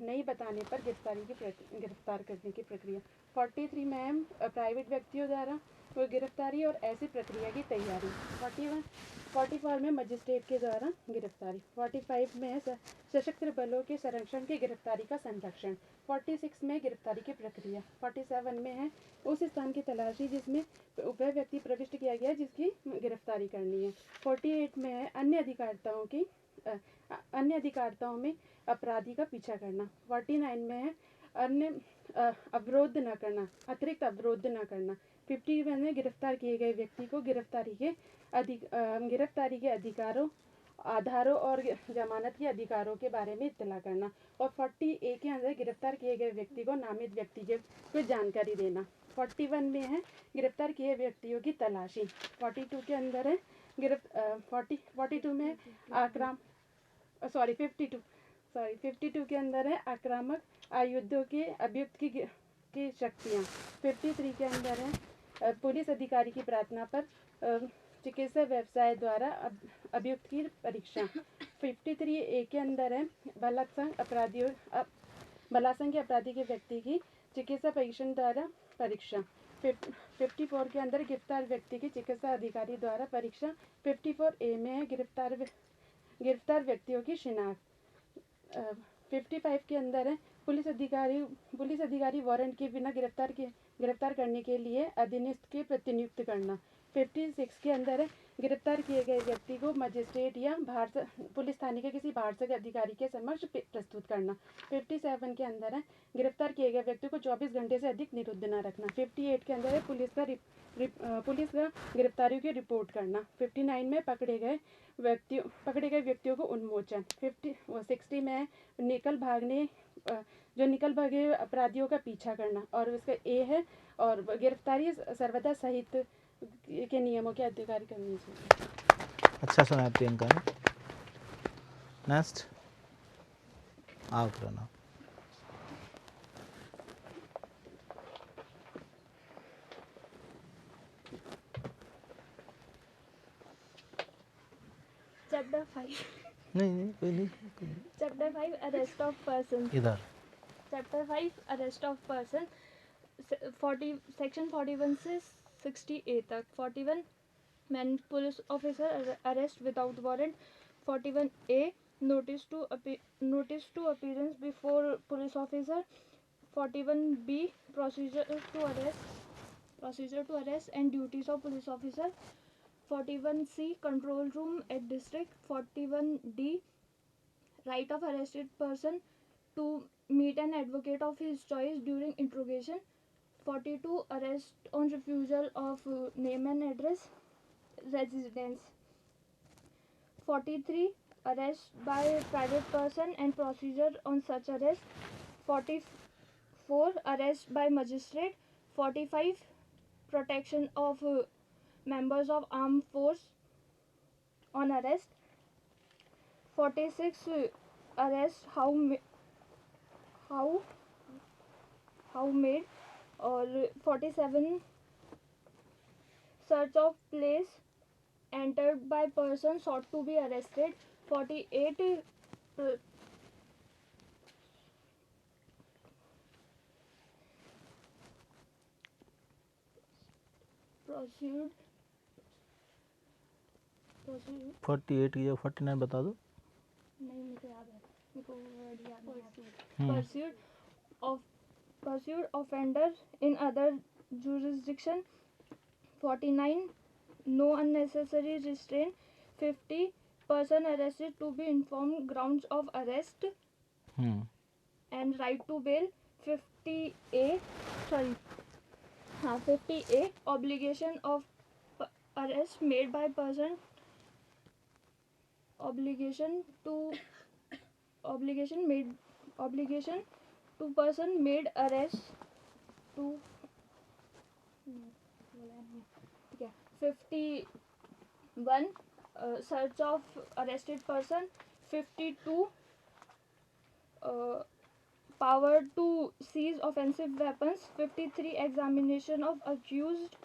नहीं बताने पर गिरफ्तार करने की प्रक्रिया। 43 में है प्राइवेट व्यक्तियों द्वारा वो गिरफ्तारी और ऐसी प्रक्रिया की तैयारी। 44 में मजिस्ट्रेट के द्वारा गिरफ्तारी। 45 में है सशस्त्र बलों के संरक्षण की गिरफ्तारी का संरक्षण। 46 में गिरफ्तारी की प्रक्रिया। 47 में है उस स्थान की तलाशी जिसमें वह व्यक्ति प्रविष्ट किया गया जिसकी गिरफ्तारी करनी है। 48 में है अन्य अधिकारताओं में अपराधी का पीछा करना। 49 में है अन्य अवरोध न करना, अतिरिक्त अवरोध न करना। 51 में गिरफ्तार किए गए व्यक्ति को गिरफ्तारी के अधिकारों, आधारों और जमानत के अधिकारों के बारे में इत्तला करना। और 40A के अंदर गिरफ्तार किए गए व्यक्ति को नामित व्यक्ति के कुछ जानकारी देना। 41 में है गिरफ्तार किए व्यक्तियों की तलाशी। 42 के अंदर है 42 में 52 के अंदर है आक्रामक आयुधों के अभियुक्त की शक्तियाँ। 53 के अंदर है पुलिस अधिकारी की प्रार्थना पर चिकित्सा व्यवसाय द्वारा अभियुक्त की परीक्षा। 53A के अंदर है बलात्संग के अपराधी के व्यक्ति की चिकित्सा परीक्षण द्वारा परीक्षा। 54 के अंदर गिरफ्तार व्यक्ति की चिकित्सा अधिकारी द्वारा परीक्षा। 54A में है गिरफ्तार व्यक्तियों की शिनाख्त। 55 के अंदर है पुलिस अधिकारी वारंट के बिना गिरफ्तार करने के लिए अधीनस्थ के प्रतिनियुक्त करना। 56 के अंदर है गिरफ्तार किए गए व्यक्ति को मजिस्ट्रेट या पुलिस थाने के किसी भारतीय अधिकारी के समक्ष प्रस्तुत करना। 57 के अंदर है गिरफ्तार किए गए व्यक्ति को 24 घंटे से अधिक निरुद्ध न रखना। 58 के अंदर है पुलिस का गिरफ्तारियों की रिपोर्ट करना। 59 में पकड़े गए व्यक्तियों को उन्मोचन। 60 में है निकल भागे अपराधियों का पीछा करना। और उसका ए है और गिरफ्तारी सर्वदा सहित के नियमों के अधिकारी करनी चाहिए। अच्छा सुना है प्रियंका ने। नेक्स्ट आओ प्रणव। चैप्टर 5 नहीं कोई नहीं। Chapter 5 arrest of person. इधर chapter 5 arrest of person 40 section 41 से 60A तक। 41 man police officer arrest without warrant. 41A notice to appearance before police officer. 41B procedure to arrest and duties of police officer. 41C control room at district. 41D right of arrested person to meet an advocate of his choice during interrogation. 42 arrest on refusal of name and address residence. 43 arrest by private person and procedure on such arrest. 44 arrest by magistrate. 45 protection of members of armed force on arrest. 46 arrest how made. और 47 search of place entered by person sought to be arrested. 48 proceed 48 की जगह 49 बता दो। नहीं मुझे याद है, मेरे को word याद नहीं है। Pursued offender in other jurisdiction. 49 no unnecessary restraint. 50 person arrested to be informed grounds of arrest and right to bail. 50A obligation of arrest made by person. Obligation to person made arrest to 51 search of arrested person. 52 power to seize offensive weapons. 53 examination of accused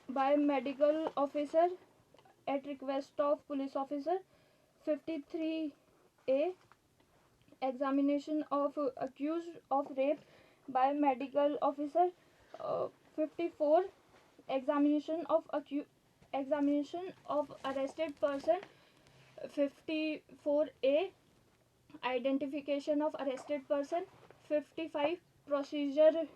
by medical officer at request of police officer. 53A examination of accused of rape by medical officer. 54 examination of arrested person. 54A, identification of arrested person. 55, procedure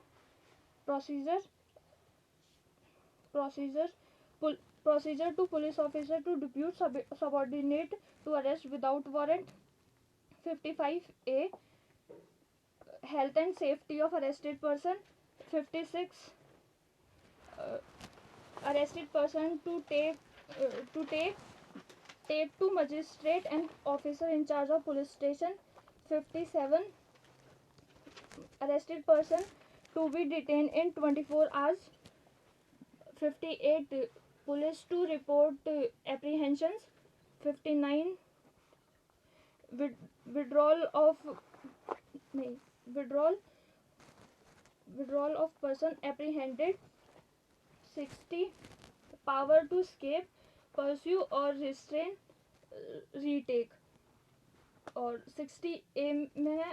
procedure to police officer to depute subordinate to arrest without warrant. 55A, health and safety of arrested person. 56, arrested person to take to magistrate and officer in charge of police station. 57, arrested person to be detained in 24 hours. 58, police to report apprehensions. 59, withdrawal of person apprehended. 60, power to escape, pursue or restrain, retake. और 60A में है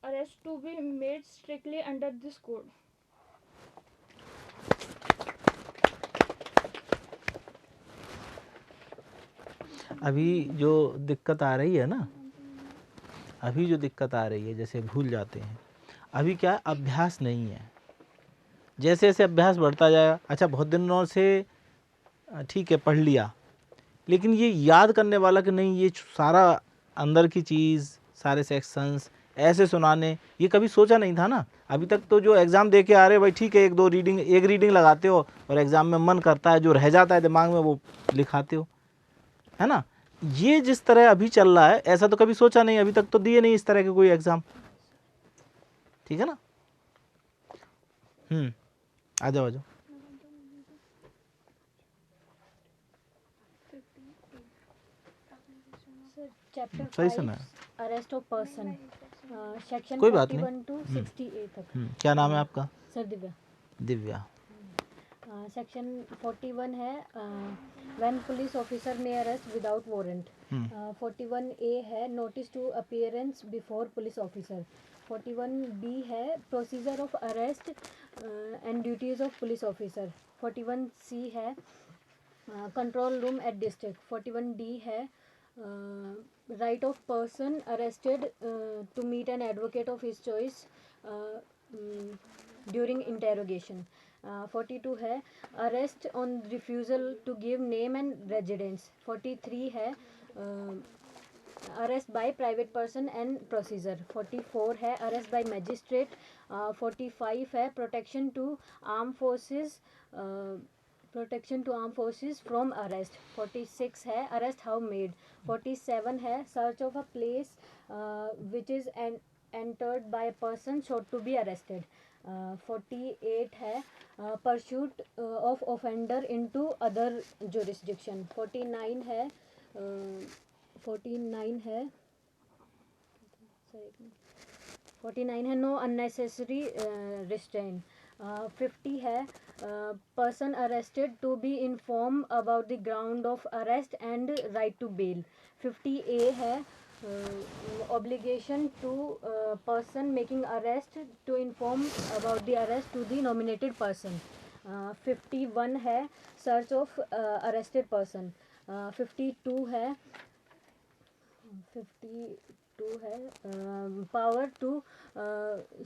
arrest to be made strictly under this code. अभी जो दिक्कत आ रही है ना, अभी जो दिक्कत आ रही है, जैसे भूल जाते हैं, अभी क्या है, अभ्यास नहीं है। जैसे जैसे अभ्यास बढ़ता जाएगा, अच्छा बहुत दिनों से ठीक है पढ़ लिया, लेकिन ये याद करने वाला कि नहीं, ये सारा अंदर की चीज़, सारे सेक्शंस ऐसे सुनाने, ये कभी सोचा नहीं था ना। अभी तक तो जो एग्ज़ाम दे के आ रहे भाई ठीक है, एक रीडिंग लगाते हो और एग्ज़ाम में मन करता है, जो रह जाता है दिमाग में वो लिखाते हो, है ना। ये जिस तरह अभी चल रहा है, ऐसा तो कभी सोचा नहीं, अभी तक तो दिए नहीं इस तरह के कोई एग्ज़ाम, ठीक है ना। आ जाओ। चैप्टर सही सुना 5 अरेस्ट ऑफ पर्सन, सेक्शन कोई बात नहीं। 41 to 60A तक। क्या नाम है आपका? सर दिव्या। दिव्या। सेक्शन 41 है when police officer may arrest without warrant. 41A है notice to appearance before police officer. 41B है procedure of arrest and duties of police officer. 41C है control room at district. 41D है right of person arrested to meet an advocate of his choice during interrogation. 42 है arrest on refusal to give name and residence. 43 है arrest by private person and procedure. 44 है arrest by magistrate. 45 है protection to armed forces from arrest. 46 है arrest how made. 47 है search of a place which is entered by a person sought to be arrested. 48 है pursuit of offender into other jurisdiction. 49 है no unnecessary restraint. 50 है person arrested to be informed about the ground of arrest and right to bail. 50A है obligation to person making arrest to inform about the arrest to the nominated person. 51 है search of arrested person. 52 है power to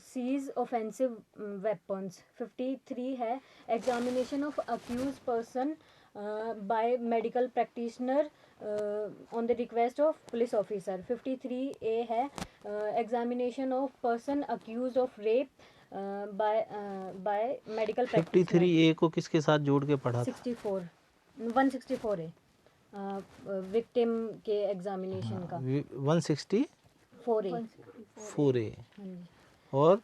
seize offensive weapons. 53 है examination of accused person by medical practitioner on the request of police officer. 53A है examination of person accused of rape by medical practitioner. 53A को किसके साथ जोड़ के पढ़ा था? 164 है विक्टिम के एग्जामिनेशन का। 164A और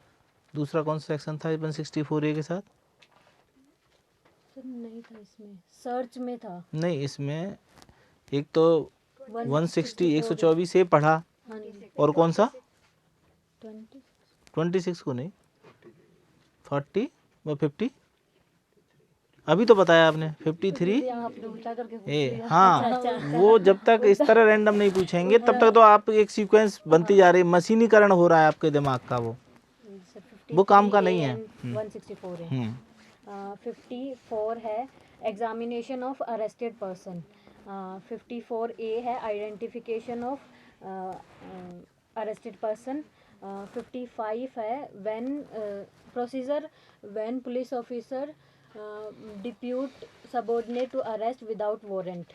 दूसरा कौन सा सेक्शन था 164A के साथ? सर नहीं था इसमें, सर्च में था। नहीं, इसमें एक तो 124 से पढ़ा। हाँ जी। और कौन सा? 20 26 को नहीं, 40 व 50 अभी तो बताया आपने 53 ए। हाँ, वो जब तक इस तरह रैंडम नहीं पूछेंगे तब तक तो आप एक सीक्वेंस बनती जा रही है, मशीनीकरण हो रहा है आपके दिमाग का, वो काम का नहीं है। 164 है। 54 है examination of arrested person, 54A है आइडेंटिफिकेशन ऑफ अरेस्टेड पर्सन, 55 है when procedure when police officer depute subordinate to arrest without warrant,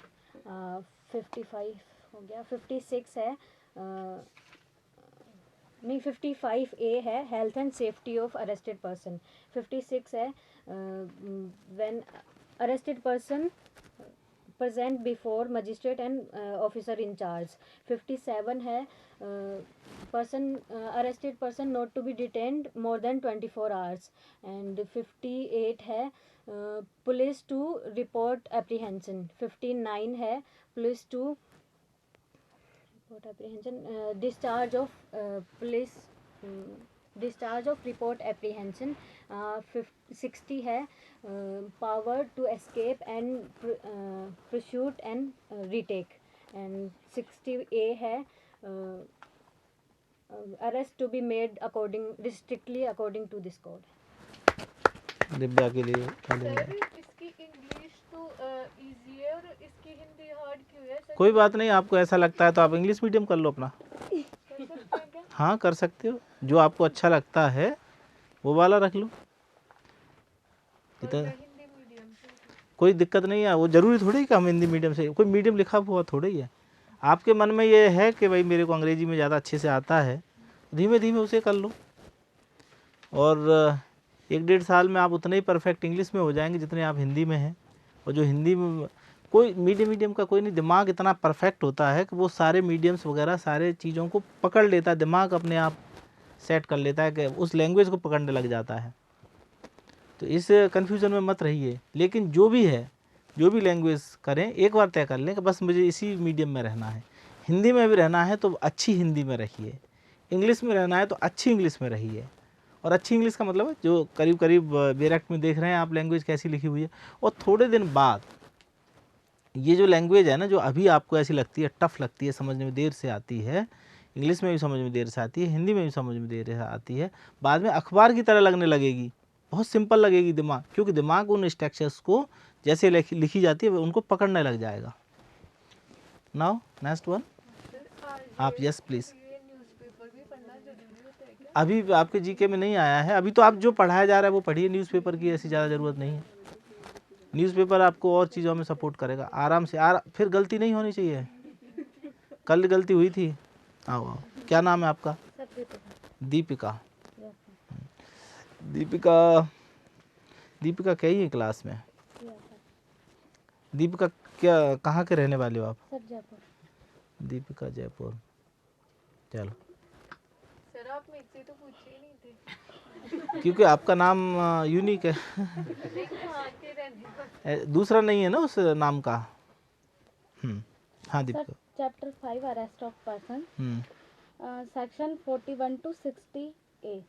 55 हो गया। 56 है नहीं 55A है health and safety of arrested person, 56 है when arrested person present before magistrate and officer in charge, 57 है person arrested person not to be detained more than 24 hours, and 58 है police to report apprehension, 59 है police to report apprehension, discharge of police discharge of report apprehension, 60 है power to escape and pursuit and retake, and 60A है arrest to be made strictly according to this code. Divya के लिए क्या sir लेंगे? इसकी English तो easy है और इसकी हिंदी हार्ड क्यों है सर? कोई बात नहीं, आपको ऐसा लगता है तो आप इंग्लिश मीडियम कर लो अपना। कर सकते हैं क्या? हाँ कर सकते हो, जो आपको अच्छा लगता है वो वाला रख लो। और इतना मैं हिंदी मीडियम से। कोई दिक्कत नहीं है, वो जरूरी थोड़ी है कि हम हिंदी मीडियम से, कोई मीडियम लिखा हुआ थोड़ा ही है। आपके मन में ये है कि भाई मेरे को अंग्रेजी में ज़्यादा अच्छे से आता है, धीमे धीमे उसे कर लो, और 1-1.5 साल में आप उतने ही परफेक्ट इंग्लिश में हो जाएंगे जितने आप हिंदी में हैं। और जो हिंदी में कोई मीडियम का कोई नहीं, दिमाग इतना परफेक्ट होता है कि वो सारे मीडियम्स वगैरह सारे चीज़ों को पकड़ लेता है, दिमाग अपने आप सेट कर लेता है कि उस लैंग्वेज को पकड़ने लग जाता है। तो इस कन्फ्यूज़न में मत रहिए, लेकिन जो भी है, जो भी लैंग्वेज करें एक बार तय कर लें कि बस मुझे इसी मीडियम में रहना है। हिंदी में भी रहना है तो अच्छी हिंदी में रहिए, इंग्लिश में रहना है तो अच्छी इंग्लिश में रहिए। और अच्छी इंग्लिश का मतलब है जो करीब करीब बेरेक्ट में देख रहे हैं आप लैंग्वेज कैसी लिखी हुई है। और थोड़े दिन बाद ये जो लैंग्वेज है ना, जो अभी आपको ऐसी लगती है, टफ लगती है, समझने में देर से आती है, इंग्लिश में भी समझ में देर से आती है, हिंदी में भी समझ में देर से आती है, बाद में अखबार की तरह लगने लगेगी, बहुत सिंपल लगेगी दिमाग, क्योंकि दिमाग उन स्ट्रक्चर्स को जैसे लिखी जाती है उनको पकड़ने लग जाएगा। नाउ नेक्स्ट वन, आप यस प्लीज़। ये न्यूज़पेपर भी पढ़ना जरूरी होता है क्या? अभी आपके जीके में नहीं आया है, अभी तो आप जो पढ़ाया जा रहा है वो पढ़िए, न्यूज़पेपर की ऐसी ज़्यादा ज़रूरत नहीं है। न्यूज़पेपर आपको और चीज़ों में सपोर्ट करेगा, आराम से फिर गलती नहीं होनी चाहिए। कल गलती हुई थी। आओ आओ, क्या नाम है आपका? दीपिका। दीपिका दीपिका क्या ही है क्लास में? दीपिका क्या, कहाँ के रहने वाले हो आप? सर जयपुर। दीपिका जयपुर, चलो। सर आप मुझसे तो पूछे ही नहीं थे। क्योंकि आपका नाम यूनिक है। नहीं कहाँ के रहने वाले? दूसरा नहीं है ना उस नाम का। हाँ sir Deepika. Chapter 5 arrest of person, section 41 to 60A.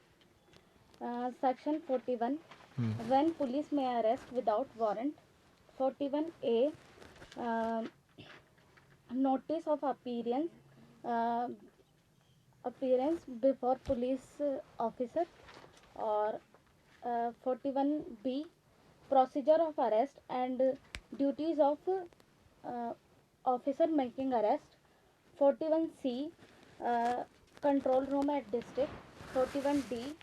Section 41, when police may arrest without warrant. 41A, notice of appearance before police officer, or 41B, procedure of arrest and duties of officer making arrest. 41C, control room at district. 41D,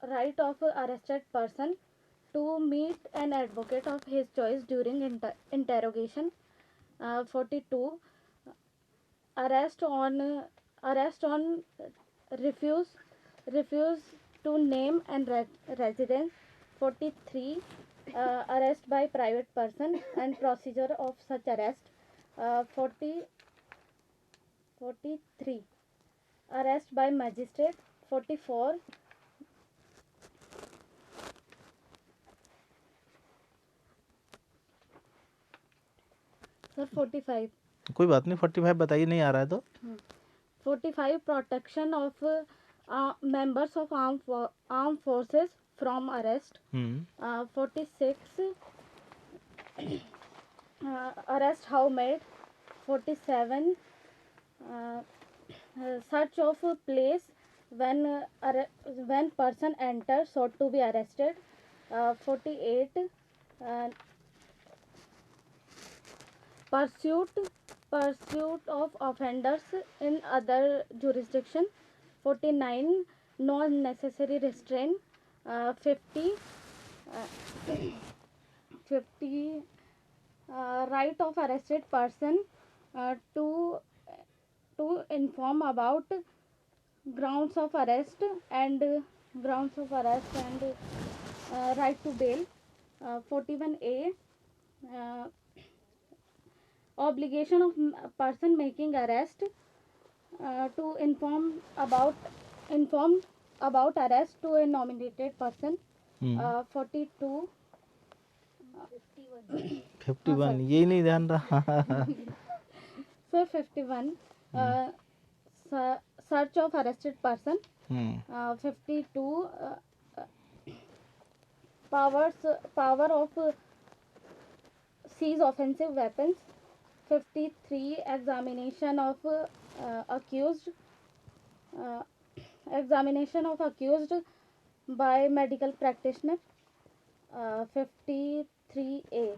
right of arrested person to meet an advocate of his choice during interrogation. 42, arrest on refuse to name and residence. 43, arrest by private person and procedure of such arrest. 43, arrest by magistrate. 44, sir 45, कोई बात नहीं, 45 बताइए, नहीं आ रहा है तो। 45, protection of members of armed forces from arrest. 46, arrest how made. 47, search of place when person enters sought to be arrested. 48 uh, pursuit of offenders in other jurisdiction. 49 non necessary restraint. 50 uh, 50 right of arrested person to inform about grounds of arrest and right to bail. 41A uh, obligation of person making arrest to inform about arrest to a nominated person. 42 51 यही नहीं ध्यान रहा. so 51 search of arrested person. 52 power of seize offensive weapons. 53 examination of accused by medical practitioner. 53A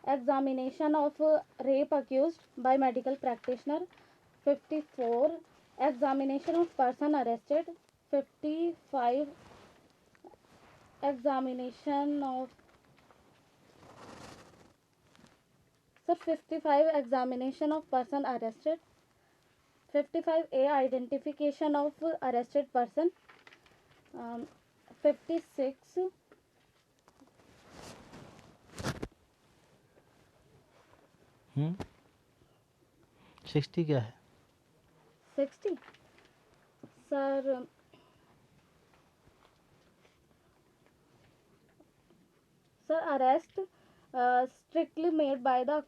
examination of rape accused by medical practitioner. 54 examination of person arrested. 55 examination of 55 examination of person arrested. 55A identification of arrested person. 56 60 क्या है? 60 sir arrest strictly made by the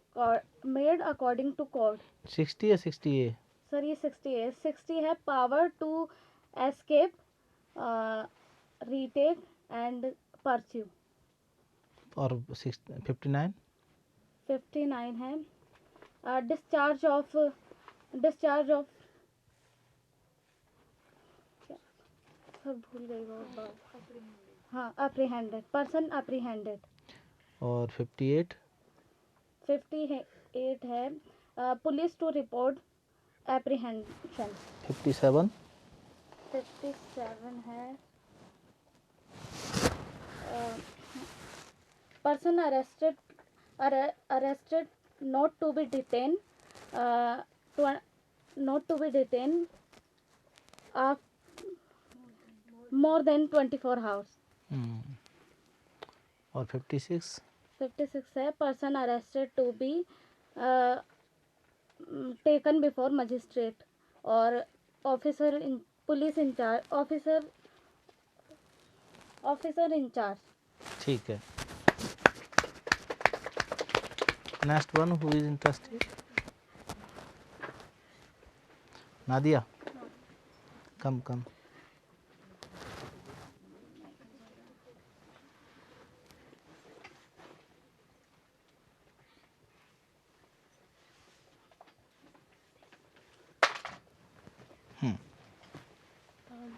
made according to code. 60 या 60A? Sir ये 60 है. 60 है power to escape retake and pursue. और 59? 59 है discharge of सब भूल गई वो बात. हाँ अप्रीहेंडेड पर्सन अप्रीहेंडेड. और 58? 58 है पुलिस टू रिपोर्ट एप्रीहेंशन. 57? 57 है person arrested not to be detained more than 24 hours. और 56? 56 है person arrested to be taken before magistrate और पुलिस इंचार्ज ऑफिसर इंचार्ज. ठीक है. Next one who is interested? Nadia come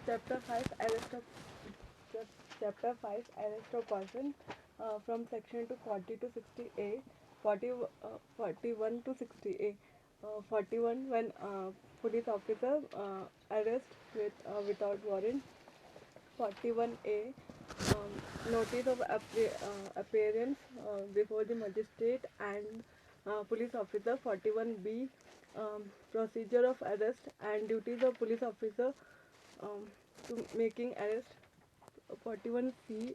Chapter 5 arrest of person from section 40 to 60A. 41 to 60A. 41 when police officer arrest without warrant. 41A notice of appearance before the magistrate and police officer. 41B procedure of arrest and duties of police officer to making arrest. 41C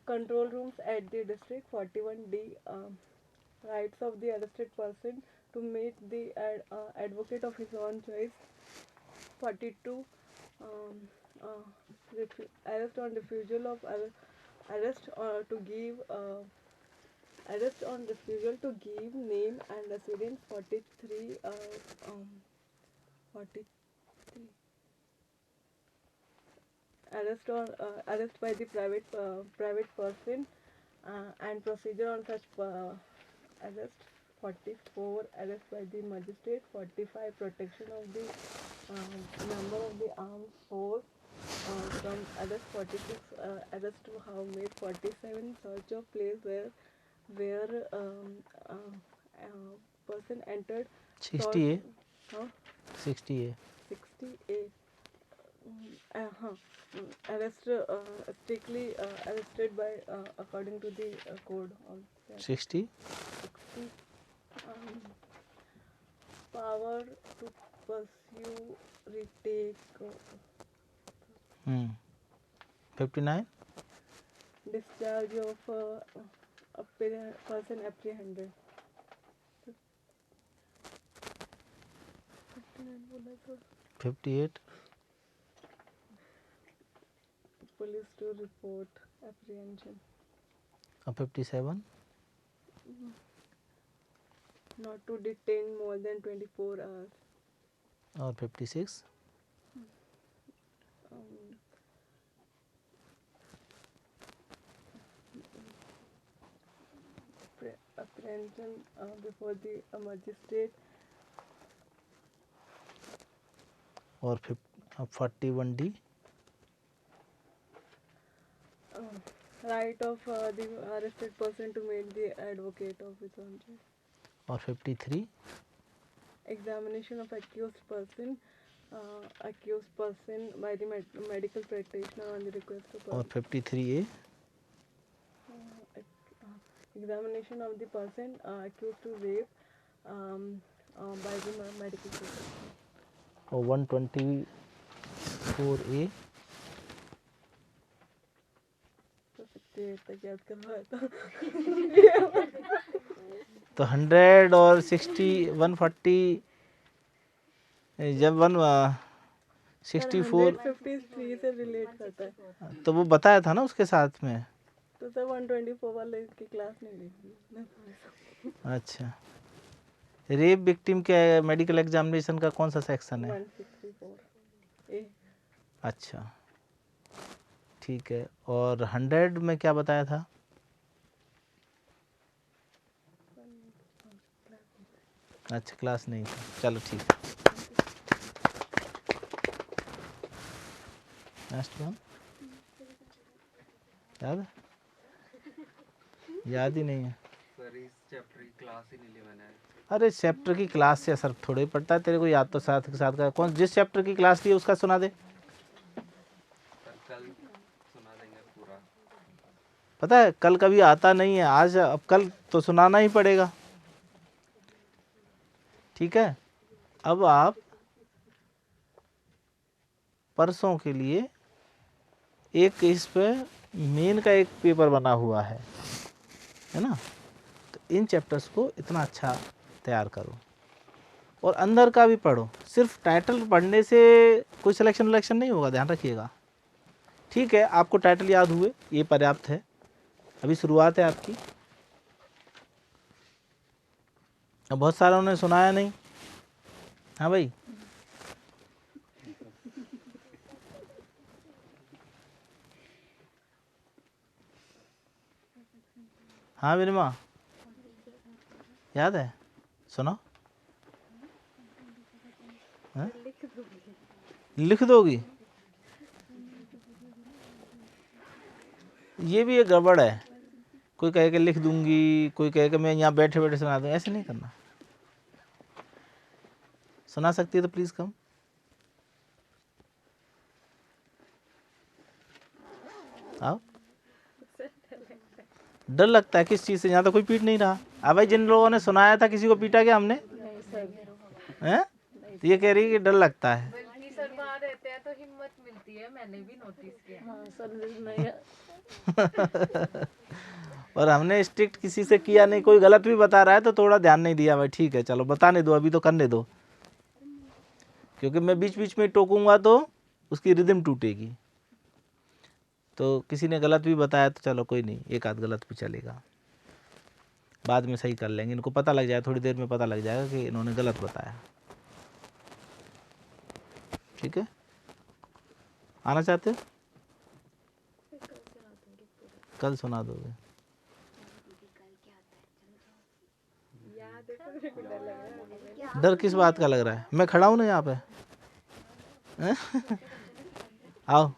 control rooms at the district. 41D rights of the arrested person to meet the advocate of his own choice. 42 arrest on refusal of arrest to give arrest on refusal to give name and residence. 43 arrest by the private person and procedure on such arrest. 44 arrest by the magistrate. 45 protection of the member of the armed force from arrest 46 arrest to have made 47 search of place where person entered 60 है, huh? 60 है, 68 arrest strictly arrested by according to the code of that. 60 60 power to pursue retake 59 discharge of a person apprehended 58 police to report apprehension और 57 not to detain more than 24 hours और 56 apprehension before the magistrate और 41D right of the arrested person to meet the advocate of his own choice. और 53 Examination of accused person by the medical practitioner on the request of और 53A examination of the person accused to rape by the medical practitioner. और 124A तो 68 तक याद करवाया था तो 100 और 60 140 जब 164 153 से रिलेट करता है तो वो बताया था ना उसके साथ में। तो सर 124 वाले की क्लास नहीं ली अच्छा, रेप विक्टिम के मेडिकल एग्जामिनेशन का कौन सा सेक्शन है? 164 ए अच्छा ठीक है। और 100 में क्या बताया था? अच्छा क्लास नहीं था, चलो ठीक है। नेक्स्ट वन याद है? याद ही नहीं है सर, इस चैप्टर की क्लास ही नहीं ली मैंने। अरे चैप्टर की क्लास से असर थोड़ा ही पड़ता है, तेरे को याद तो साथ के साथ का कौन जिस चैप्टर की क्लास ली उसका सुना दे। सर कल सुना देंगे पूरा। पता है कल कभी आता नहीं है, आज अब कल तो सुनाना ही पड़ेगा, ठीक है। अब आप परसों के लिए एक इस पे मेन का एक पेपर बना हुआ है ना, तो इन चैप्टर्स को इतना अच्छा तैयार करो और अंदर का भी पढ़ो। सिर्फ टाइटल पढ़ने से कोई सिलेक्शन नहीं होगा, ध्यान रखिएगा, ठीक है। आपको टाइटल याद हुए ये पर्याप्त है, अभी शुरुआत है आपकी। अब बहुत सारा उन्होंने सुनाया नहीं। हाँ भाई, हाँ मेरी माँ याद है, सुनो। हाँ? लिख दोगी? ये भी एक गड़बड़ है, कोई कहे कि लिख दूंगी, कोई कहे कि मैं यहाँ बैठे बैठे सुना दूँ, ऐसे नहीं करना। सुना सकती है तो प्लीज़ कम। आओ। डर लगता है किस चीज़ से? यहाँ तो कोई पीट नहीं रहा। अब भाई जिन लोगों ने सुनाया था किसी को पीटा क्या हमने? हैं? तो ये कह रही है कि डर लगता है। बल्कि सर वहाँ रहते हैं तो हिम्मत मिलती है, मैंने भी नोटिस किया। हाँ सर नहीं और हमने स्ट्रिक्ट किसी से किया नहीं, कोई गलत भी बता रहा है तो थोड़ा ध्यान नहीं दिया भाई, ठीक है चलो बताने दो, अभी तो करने दो, क्योंकि मैं बीच बीच में टोकूंगा तो उसकी रिदम टूटेगी। तो किसी ने गलत भी बताया तो चलो कोई नहीं, एक आध गलत भी चलेगा, बाद में सही कर लेंगे। इनको पता लग जाए, थोड़ी देर में पता लग जाएगा कि इन्होंने गलत बताया, ठीक है। आना चाहते हो? कल सुना दोगे? डर किस बात का लग रहा है? मैं खड़ा हूँ ना यहाँ पे, आओ।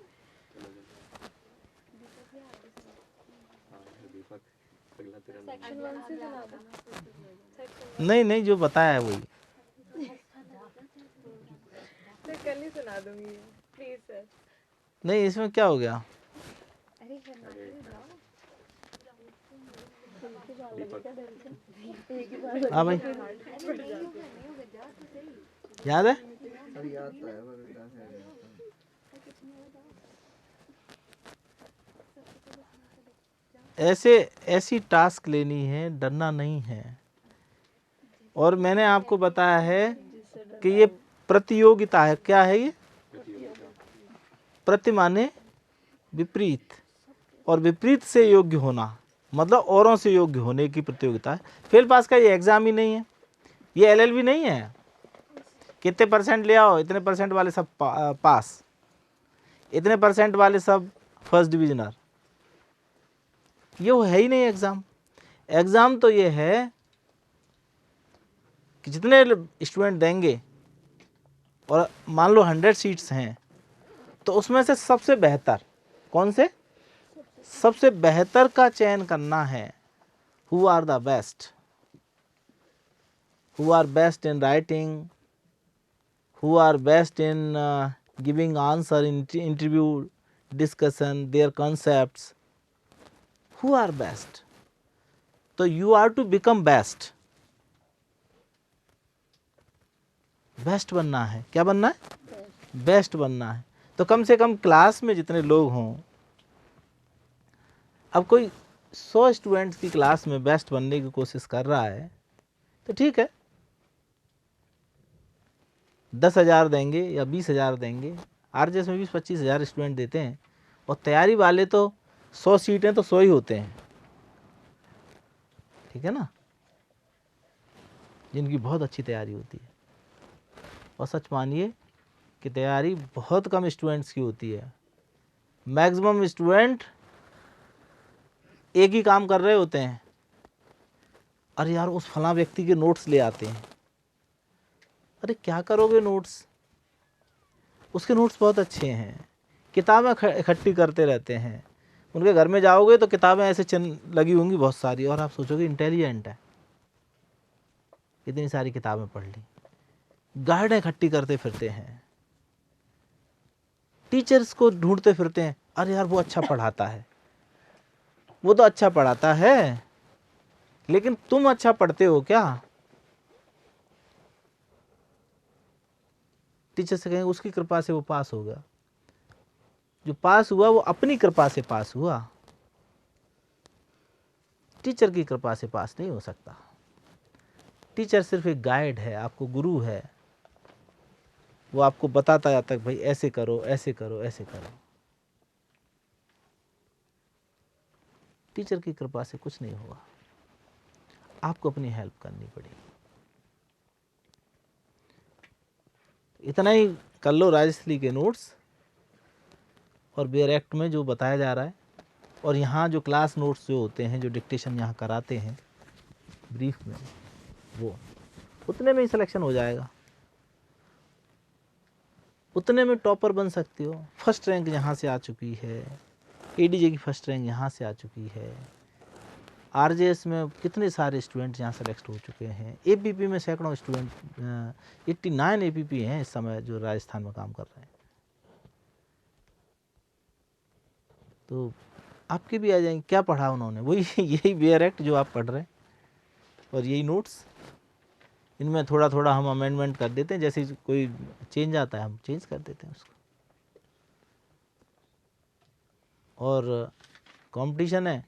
सेक्शन 1 से सुना दो। नहीं नहीं, जो बताया है वही। मैं कल ही सुना दूंगी, प्लीज सर। नहीं, इसमें क्या हो गया? हाँ भाई, याद है? ऐसी टास्क लेनी है, डरना नहीं है। और मैंने आपको बताया है कि ये प्रतियोगिता है। क्या है ये? प्रति माने विपरीत, और विपरीत से योग्य होना मतलब औरों से योग्य होने की प्रतियोगिता है। फेल पास का ये एग्जाम ही नहीं है, ये एलएलबी नहीं है। कितने परसेंट ले आओ, इतने परसेंट वाले सब पास, इतने परसेंट वाले सब फर्स्ट डिविजनर, ये वो है ही नहीं एग्जाम। एग्जाम तो ये है कि जितने स्टूडेंट देंगे, और मान लो 100 सीट्स हैं, तो उसमें से सबसे बेहतर, कौन से? सबसे बेहतर का चयन करना है। Who are the best, who are best in writing, who are best in giving answer in interview discussion, their concepts, who are best. तो you are to become best. Best बनना है। क्या बनना है? बेस्ट बनना है। तो कम से कम क्लास में जितने लोग हों, अब कोई 100 स्टूडेंट्स की क्लास में बेस्ट बनने की कोशिश कर रहा है तो ठीक है, 10,000 देंगे या 20,000 देंगे। आरजेएस में 20-25 हज़ार स्टूडेंट देते हैं, और तैयारी वाले तो 100 सीटें तो 100 ही होते हैं, ठीक है ना, जिनकी बहुत अच्छी तैयारी होती है। और सच मानिए कि तैयारी बहुत कम स्टूडेंट्स की होती है। मैक्सिमम स्टूडेंट एक ही काम कर रहे होते हैं, अरे यार उस फलां व्यक्ति के नोट्स ले आते हैं। अरे क्या करोगे नोट्स? उसके नोट्स बहुत अच्छे हैं, किताबें इकट्ठी करते रहते हैं। उनके घर में जाओगे तो किताबें ऐसे लगी होंगी बहुत सारी, और आप सोचोगे इंटेलिजेंट है, इतनी सारी किताबें पढ़ ली। गाइडें इकट्ठी करते फिरते हैं, टीचर्स को ढूंढते फिरते हैं, अरे यार वो अच्छा पढ़ाता है, वो तो अच्छा पढ़ाता है, लेकिन तुम अच्छा पढ़ते हो क्या? टीचर से कहेंगे उसकी कृपा से वो पास हो गया। जो पास हुआ वो अपनी कृपा से पास हुआ, टीचर की कृपा से पास नहीं हो सकता। टीचर सिर्फ एक गाइड है, आपको गुरु है, वो आपको बताता जाता है भाई ऐसे करो, ऐसे करो, ऐसे करो। टीचर की कृपा से कुछ नहीं होगा, आपको अपनी हेल्प करनी पड़ेगी। इतना ही कर लो राजश्री के नोट्स और बेयर एक्ट में जो बताया जा रहा है, और यहाँ जो क्लास नोट्स जो होते हैं, जो डिक्टेशन यहाँ कराते हैं ब्रीफ में, वो उतने में ही सिलेक्शन हो जाएगा। उतने में टॉपर बन सकते हो। फर्स्ट रैंक यहाँ से आ चुकी है, एडीजे की फर्स्ट रैंक यहाँ से आ चुकी है, आरजेएस में कितने सारे स्टूडेंट यहाँ सेलेक्ट हो चुके हैं, एपीपी में सैकड़ों स्टूडेंट, 89 एपीपी हैं इस समय जो राजस्थान में काम कर रहे हैं। तो आपके भी आ जाएंगे। क्या पढ़ा उन्होंने? वही यही बेयर एक्ट जो आप पढ़ रहे हैं, और यही नोट्स। इनमें थोड़ा थोड़ा हम अमेंडमेंट कर देते हैं, जैसे कोई चेंज आता है हम चेंज कर देते हैं उसको। और कंपटीशन है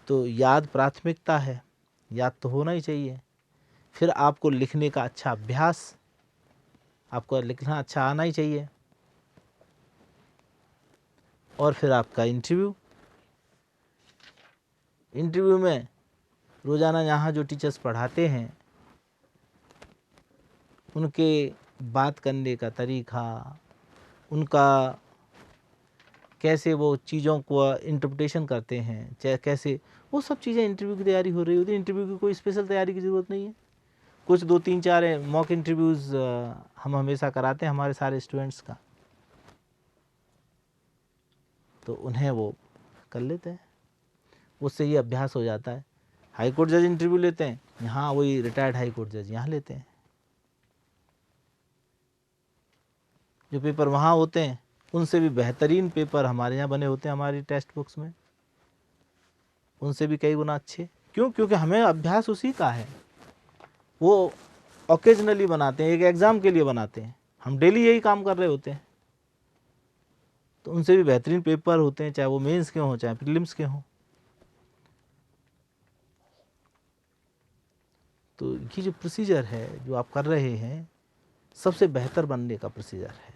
तो याद प्राथमिकता है, याद तो होना ही चाहिए। फिर आपको लिखने का अच्छा अभ्यास, आपको लिखना अच्छा आना ही चाहिए। और फिर आपका इंटरव्यू में रोज़ाना यहाँ जो टीचर्स पढ़ाते हैं उनके बात करने का तरीका, उनका कैसे वो चीज़ों को इंटरप्रिटेशन करते हैं, चाहे कैसे, वो सब चीज़ें इंटरव्यू की तैयारी हो रही होती है। इंटरव्यू की कोई स्पेशल तैयारी की ज़रूरत नहीं है। कुछ 2-3-4 मॉक इंटरव्यूज़ हम हमेशा कराते हैं हमारे सारे स्टूडेंट्स का, तो उन्हें वो कर लेते हैं, उससे ये अभ्यास हो जाता है। हाई कोर्ट जज इंटरव्यू लेते हैं, यहाँ वही रिटायर्ड हाई कोर्ट जज यहाँ लेते हैं। जो पेपर वहाँ होते हैं उनसे भी बेहतरीन पेपर हमारे यहाँ बने होते हैं, हमारी टेक्स्ट बुक्स में, उनसे भी कई गुना अच्छे। क्यों? क्योंकि हमें अभ्यास उसी का है। वो ओकेजनली बनाते हैं, एक एग्ज़ाम के लिए बनाते हैं, हम डेली यही काम कर रहे होते हैं। तो उनसे भी बेहतरीन पेपर होते हैं, चाहे वो मेंस के हों चाहे प्रीलिम्स के हों। तो ये जो प्रोसीजर है जो आप कर रहे हैं, सबसे बेहतर बनने का प्रोसीजर है।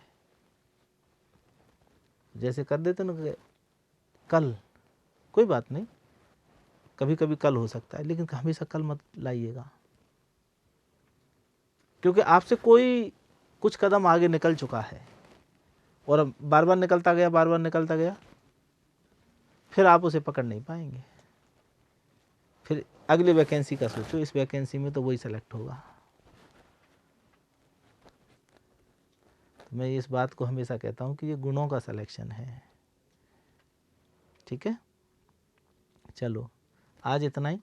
जैसे कर देते ना कि कल, कोई बात नहीं, कभी कभी कल हो सकता है, लेकिन हमेशा कल मत लाइएगा, क्योंकि आपसे कोई कुछ कदम आगे निकल चुका है और अब बार बार निकलता गया, बार बार निकलता गया, फिर आप उसे पकड़ नहीं पाएंगे। फिर अगले वैकेंसी का सोचो, इस वैकेंसी में तो वही सेलेक्ट होगा। तो मैं इस बात को हमेशा कहता हूँ कि ये गुणों का सिलेक्शन है। ठीक है, चलो आज इतना ही।